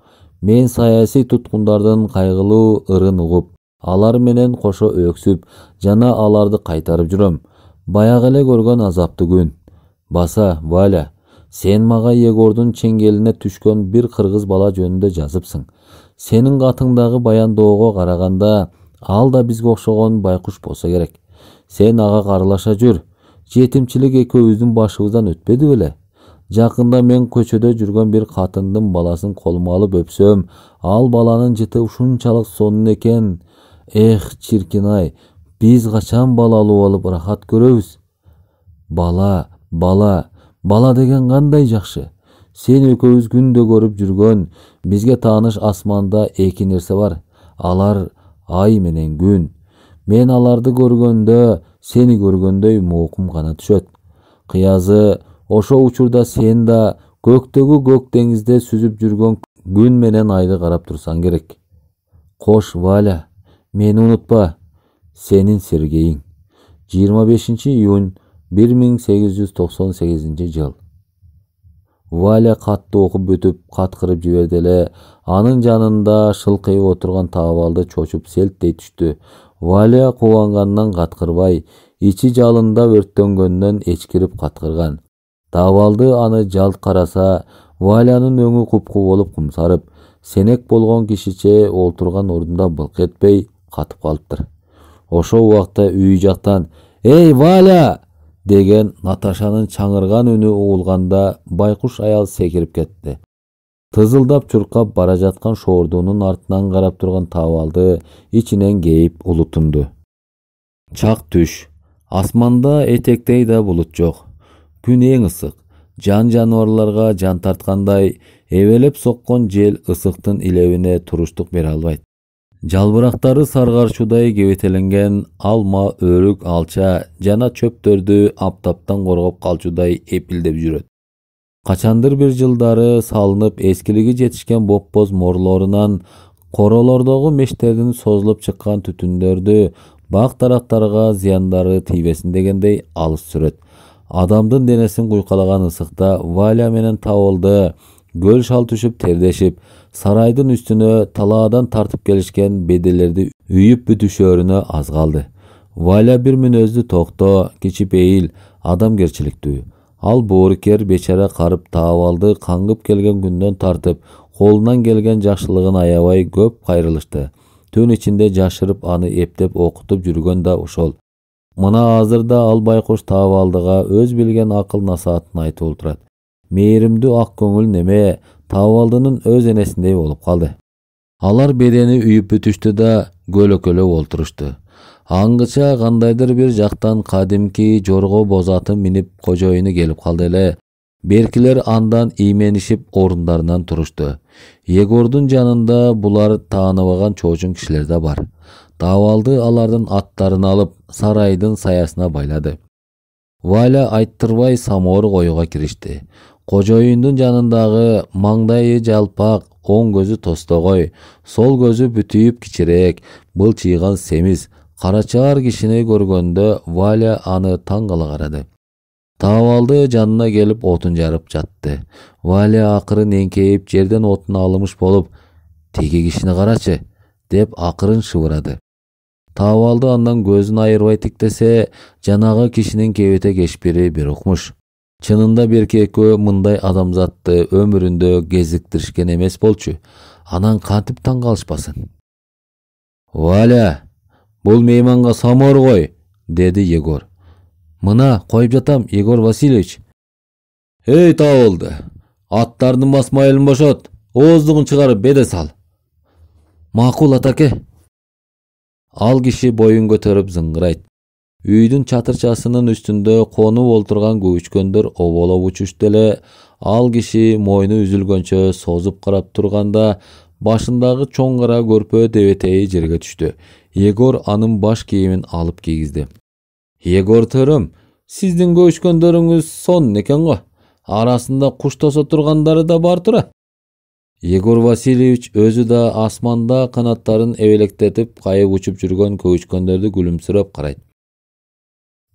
Мен саясий туткундардын кайгылуу ырын угуп, алар менен кошо өксүп, жана аларды кайтарып жүрөм. Баягы эле көргөн азаптуу күн. Баса, Валя, сен мага Егордун чеңгелине түшкөн бир кыргыз бала жөнүндө жазыпсың. Сенин катыңдагы баянdoого караганда, ал да бизге окшогон байкуш болсо керек. Сен ага карылаша жүр. Жетимчилик экөөбүздүн башыбыздан өтпөдү беле? Жакында мен көчөдө жүргөн бир катындын баласын колума алып өпсөм, ал баланын жыты ушунчалык сонун экен. Эх, чиркин-ай, биз качан балалуу болуп рахат көрөбүз? Бала деген кандай жакшы. Сен экөөбүз күндө көрүп жүргөн, бизге тааныш асманда эки нерсе бар. Алар ай менен күн. Мен аларды көргөндө, сени көргөндөй моокум гана түшөт. Кыязы, ошо учурда сен да көктөгү көк деңизде сүзүп жүргөн күн менен айды карап турсаң керек. Кош, Валя, мени унутпа. Сенин Сергейиң. 25-июнь 1898-жыл. Валя катты окуп бүтүп, каткырып жиберди эле. Анын жанында шылкыйып отурган Таабалды чочуп селттей түштү. Валя кубангандан каткырбай, ичи жалында өрттөнгөндөн эчкирип каткырган. Таабалды аны жалт караса, Валянын өңү купку болуп кумсарып, сенек болгон кишиче олтурган ордунда былк этпей катып калыптыр. Ошол убакта үй жактан «Эй, Валя!» деген Наташанын чаңырган үнү угулганда байкуш аял секирип кетти. Тызылдап чуркап бара жаткан шоордунун артынан карап турган Таабалды ичинен кейип улутунду. Чак түш. Асманда этектей да булут жок. Күн эң ысык. Жаныбарларга жан тарткандай, эбелеп соккон жел ысыктын илебине туруштук бере албайт. Жалбырактары саргарчудай кебетеленген алма, өрүк, алча жана чөптөрдү аптаптан коргоп калчудай эпилдеп жүрөт. Качандыр бир жылдары салынып эскилиги жетишкен бопбоз морлорунан королордогу мештердин созулуп чыккан түтүндөрдү бак тараптарга зыяндары тийбесин дегендей алыс сүрөт. Адамдын денесин куйкалаган ысыкта Валя менен Таабалды гөл шал түшүп тердешип, сарайдын үстүнө талаадан тартып келишкен беделерди үйүп бүтүшөрүнө аз калды. Валя бир мүнөздүү токто, кичипейил, адамгерчиликтүү. Ал боорукер бечара карып Таабалды каңгып келген күндөн тартып, колунан келген жакшылыгын аябай көп кайрылышты. Түн ичинде жашырып аны эптеп окутуп жүргөн да ошол. Мына азырда ал байкуш Таабалдыга өз билген акыл насаатын айтып отурат. Мээримдүү ак көңүл неме Таабалдынын өз энесиндей болуп калды. Алар бедени үйүп бүтүштү да көлөкөлөп олтурушту. Аңгыча кандайдыр бир жактан кадимки жорго боз атын минип кожоюну келип калды эле. Беркилер андан ийменишип орундарынан турушту. Егордун жанында булар тааныбаган чоочун кишилер да бар. Таабалды алардын аттарын алып сарайдын саясына байлады. Валя айттырбай самоор коюуга киришти. Кожоюндун жанындагы маңдайы жалпак, оң көзү тостогой, сол көзү бүтүйүп кичирээк, былчыйган семиз, карачаар кишини көргөндө Валя аны таң кала карады. Таабалды жанына келип отун жарып жатты. Валя акырын эңкейип жерден отун алымыш болуп, «Тиги кишини карачы!» деп акырын шыбырады. Таабалды андан көзүн айырбай тиктесе, жанагы кишинин кебете кешпири бир укмуш. Чынында берки экөө мындай адамзатты өмүрүндө кезиктиришкен эмес болчу. Анан кантип таң калышпасын? Валя, бул мейманга самауыр кой, деди Егор. Мына коюп жатам, Егор Васильевич. Эй табылды, аттардын басмайылын бошот, ооздугун чыгарып беде сал. Макул атаке. Ал киши боюн көтөрүп зыңгырайт. Үйдүн чатырчасынын үстүндө конуп олтурган көчкөндөр оболоп учушту эле. Ал киши мойну үзүлгөнчө созуп карап турганда башындагы чоң кара көрпө дебетеи жерге түштү. Егор анын баш кийимин алып кийгизди. Егор төрөм, сиздин көчкөндөрүңүз сонун экен го. Арасында куш тосо тургандары да бар тура. Егор Васильевич өзү да асманда канаттарын эбелектетип кайып учуп жүргөн көчкөндөрдү күлүмсүрөп карайт.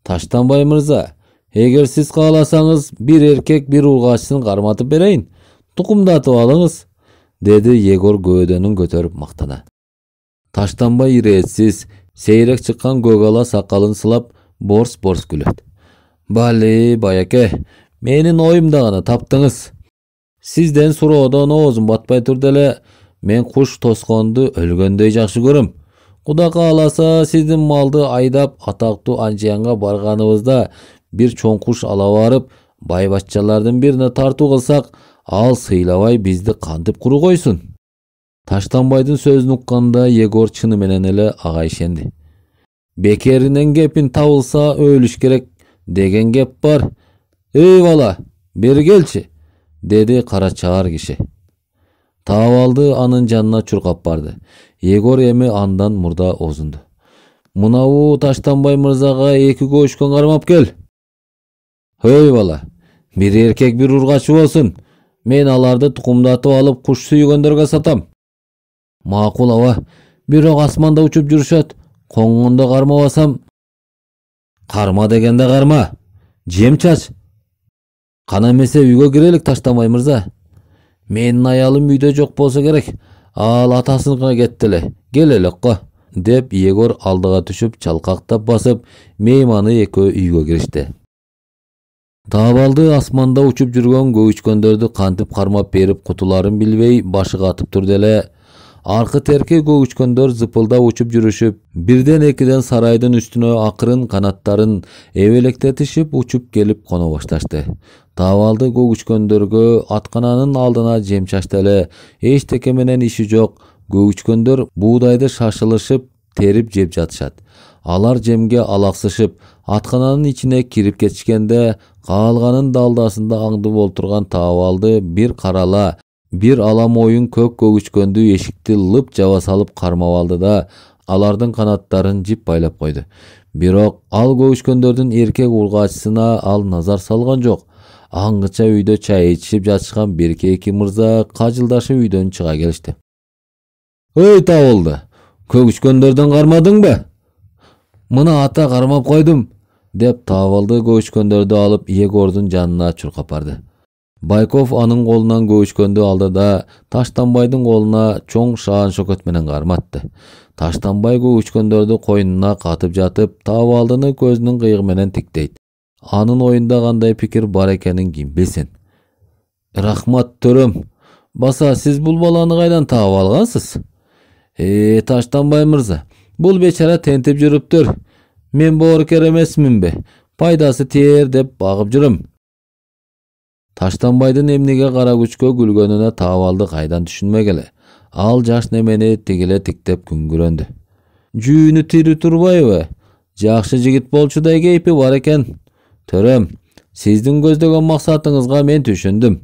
Таштанбай мырза, эгер сиз кааласаңыз, бир эркек бир ургачтын карматып берейин, тукумдатып алыңыз, деди Егор көөдөнүн көтөрүп мактана. Таштанбай иретсиз, сейрек чыккан көк ала сакалын сылап, борс-борс күлөт. Бали, байаке, менин оюмда гана таптыңыз. Сизден суроодон оозум батпай турду эле, мен куш тосконду өлгөндөй жакшы көрөм. Куда кааласа, сиздин малды айдап атактуу Анжиянга барганыбызда бир чоң куш ала барып, байбаччалардын бирине тартуу кылсак, ал сыйлабай бизди кантип куру койсун? Таштанбайдын сөзүн укканда Егор чыны менен эле ага ишенди. Бекеринен кепин табылса өлүш керек деген кеп бар. Эй бала, бери келчи, деди кара чаар киши. Табалды анын жанына чуркап барды. Егор эми андан мурда озунду. Мынабу Таштанбай мырзага эки көчкөн кармап кел. Эй бала, бир эркек бир ургачы болсун. Мен аларды тукумдатып алып куш сүйгөндөргө сатам. Макул аба, бирок асманда учуп жүрүшөт. Коңгондо кармабасам. Карма дегенде карма. Жем чач. Кана эмесе үйгө кирелик Таштанбай мырза. Менин аялым үйдө жок болсо керек. Ал атасыныкына кетти эле. Кел элек го, деп Егор алдыга түшүп чалкактап басып, мейманы экөө үйгө киришти. Табалды асманда учуп жүргөн көчкөндөрдү кантип кармап берип кутуларын билбей башы катып турду эле. Аркы терки көчкөндөр зыпылдап учуп жүрүшүп, бирден экиден сарайдын үстүнө акырын канаттарын эбелектетишип учуп келип коно башташты. Табалды көчкөндөргө аткананын алдына жем чачты эле. Эчтеке менен иши жок. Көчкөндөр буудайды шашылышып, терип жеп жатышат. Алар жемге алаксышып, аткананын ичине кирип кетишкенде, каалганын далдасында аңдып олтурган Табалды бир карала, бир ала моюн көк көчкөндү эшикти лып жаба салып кармап алды да, алардын канаттарын жип байлап койду. Бирок ал көчкөндөрдүн эркек ургачысына ал назар салган жок. Аңгыча үйдө чай ичишип жатышкан Берке мырза кажылдашып үйдөн чыга келишти. Эй Табылды, көчкөндөрдөн кармадыңбы? Мына ата кармап койдум, деп Табылды көчкөндөрдү алып Егордун жанына чуркап барды. Байков анын колунан көчкөндү алды да Таштанбайдын колуна чоң шаан шөкөт менен карматты. Таштанбай көчкөндөрдү койнуна катып жатып, Табалдыны көзүнүн кыйыгы менен тиктейт. Анын оюнда кандай пикир бар экенин ким билсин. Рахмат төрөм. Баса, сиз бул баланы кайдан таап алгансыз? Таштанбай мырза, бул бечара тентип жүрүптүр. Мен боорукер эмесминби? Пайдасы тиер деп багып жүрөм. Таштанбайдын эмнеге кара күчкө күлгөнүнө Табалды кайдан түшүнмөгеле. Ал жаш немени тигиле тиктеп күңгүрөндү. Жүүнү тири турбайбы? Жакшы жигит болчу да кейпи бар экен. Төрөм, сиздин көздөгөн максатыңызга мен түшүндүм.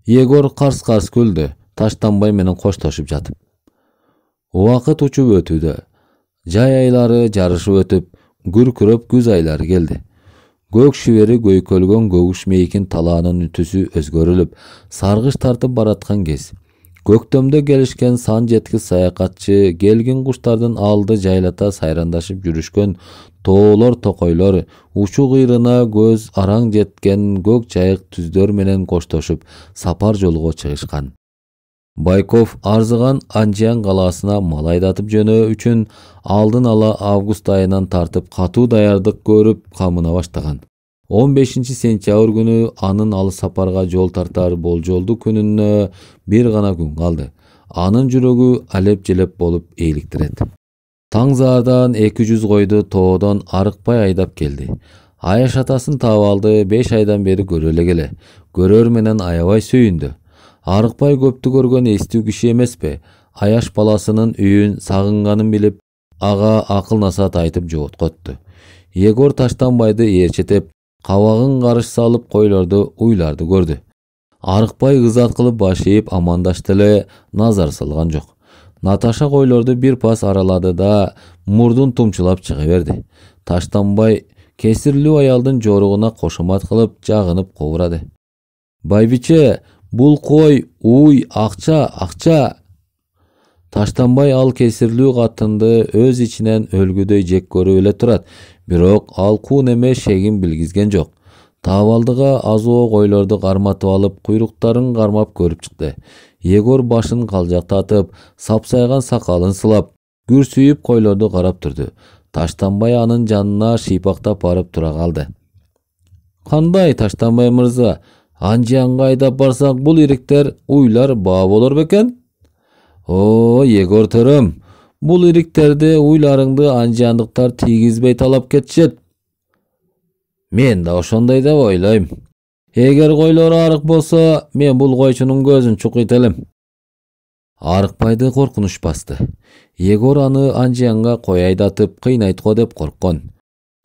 Егор карс-карс күлдү, Таштанбай менен коштошуп жатып. Убакыт учуп өтүүдө. Жай айлары жарышып өтүп, күркүрөп күз айлары келди. Көк шибери көйкөлгөн көгүш мейкин талаанын үтүсү өзгөрүлүп, саргыш тартып бараткан кез. Көктөмдө келишкен сан жеткис саякатчы, келгин куштардын алды жайлата сайрандашып жүрүшкөн тоолор, токойлор, учу кыйрына көз араң жеткен көк жайык түздөр менен коштошуп сапар жолго чыгышкан. Байков арзыган Анжиян калаасына мал айдатып жөнөө үчүн алдын ала август айынан тартып катуу даярдык көрүп камына баштаган. 15 сентябрь күнү анын алыс сапарга жол тартар болжолдуу күнүнө бир гана күн калды. Анын жүрөгү алеп-желеп болуп эйликтирет. Таңзаардан 200 койду тоодон Арыкбай айдап келди. Аяш атасын таап алды, 5 айдан бери көрө эле келе. Көрөр менен аябай сүйүндү. Арыкбай көптү көргөн эстүү киши эмеспи? Аяш баласынын үйүн сагынганын билип, ага акыл насаат айтып жооткотту. Егор Таштанбайды ээрчетип, кабагын карыш салып койлорду уйларды көрдү. Арыкбай ызат кылып баш ийип амандашты эле, назар салган жок. Наташа койлорду бир пас аралады да мурдун тумчулап чыга берди. Таштанбай кесирлүү аялдын жоругуна кошомат кылып жагынып кобурады. Байбиче, бул кой, уй, акча. Таштанбай ал кесирлүү катынды өз ичинен өлгүдөй жек көрүп эле турат, бирок ал кун эме шегин билгизген жок. Таабалдыга азоо койлорду карматып алып, куйруктарын кармап көрүп чыкты. Егор башын калжактатып, сапсайган сакалын сылап, күрсүйүп койлорду карап турду. Таштанбай анын жанына шыйпактап барып тура калды. Кандай Таштанбай мырза, Анжиянга айдап барсак бул ириктер уйлар баа болор бекен? О, Егор төрөм, бул ириктерди уйларыңды анжияндыктар тийгизбей талап кетишет. Мен да ошондой деп ойлойм. Эгер койлор арык болсо, мен бул койчунун көзүн чукуйт элем. Арыкбайды коркунуч басты. Егор аны Анжиянга кой айдатып кыйнайт го деп корккон.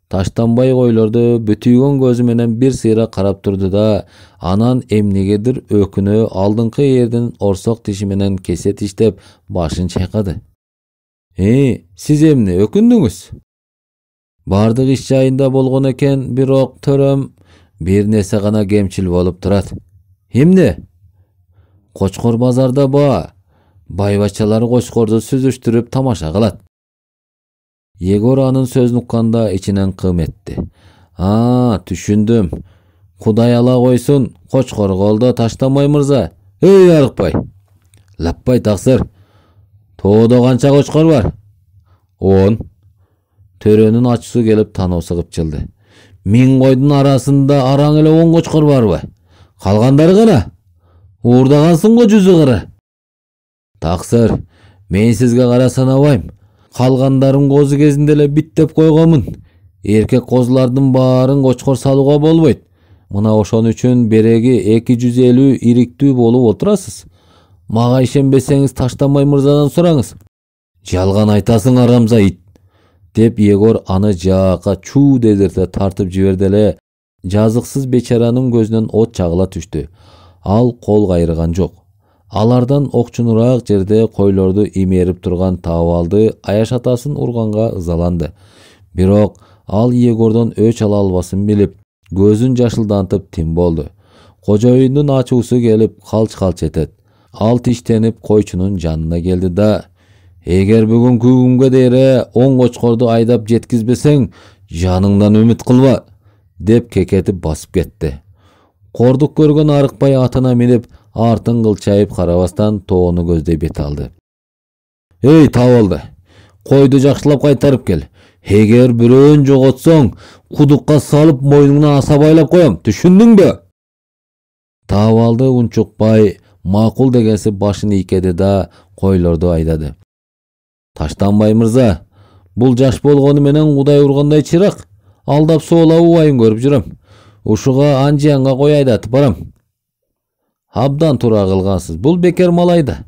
Таштанбай койлорду бүтүйгөн көзү менен бир сыйра карап турду да, анан эмнегедир өкүнө алдыңкы эрдин орсок тиши менен кесе тиштеп башын чайкады. Сиз эмне өкүндүңүз? Бардык иш жайында болгон экен, бирок төрөм, бир нерсе гана кемчил болуп турат. Эмне? Кочкор базарда баа. Байбачалар кочкорду сүзүштүрүп тамаша кылат. Егор анын сөзүн укканда ичинен кым этти. Түшүндүм. Кудай ала койсун, кочкор колдо Таштанбай мырза. Эй, Арыкбай. Лаппай таксыр. Тоодо канча кочкор бар? 10. Төрөнүн ачуусу келип таноосу кыпчылды. 1000 койдун арасында араң эле 10 кочкор барбы? Калгандары кана? Уурдагансың го жүзү кыры. Таксыр, мен сизге кара санабайм. Калгандарын козу кезинде эле биттеп койгонмун. Эркек козулардын баарын кочкор салууга болбойт. Мына ошон үчүн береги 250 ириктүү болуп отурасыз. Мага ишенбесеңиз Таштанбай мырзадан сураңыз. Жалган айтасың, арамза ит, деп Егор аны жаака чуу дедирте тартып жиберди эле. Жазыксыз бечаранын көзүнөн от чагыла түштү. Ал кол кайрыган жок. Алардан окчунураак жерде койлорду имерип турган таабалды Аяш атасын урганга ызаланды. Бирок ал Егордон өч ала албасын билип, көзүн жашылдантып тим болду. Кожоюндун ачуусу келип калч этет. Ал тиштенип койчунун жанына келди да, эгер бүгүнкү күнгө дейре 10 кочкорду айдап жеткизбесең, жаныңдан үмүт кылба, деп кекетип басып кетти. Кордук көргөн Арыкбай атына минип, артын кылчайып карабастан тоону көздөй бет алды. Эй, табалды, койду жакшылап кайтарып кел. Эгер бирөөн жоготсоң, кудукка салып мойнуңна аса байлап коем, түшүндүңбү? Табалды унчукпай, макул дегенси башын ийкеди да койлорду айдады. Таштанбай мырза, бул жаш болгону менен Кудай ургандай чырак. Алдап соола убайын көрүп жүрөм. Ушуга Анжиянга кой айдатып барам. Абдан туура кылгансыз, бул бекер малайда.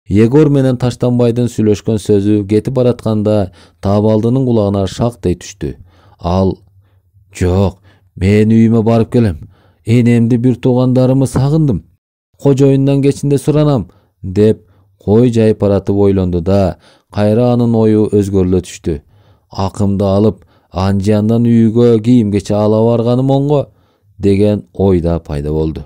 Егор менен Таштанбайдын сүйлөшкөн сөзү кетип баратканда Таабалдынын кулагына шактый түштү. Ал, жок, мен үйүмө барып келем. Энемди, бир туугандарымы сагындым. Кожоюндан кечинде суранам, деп кой жайып баратып ойлонду да, кайра анын ою өзгөрүлө түштү. Акымды алып, Анжияндан үйгө кийим кече ала барганым оңго, деген ой да пайда болду.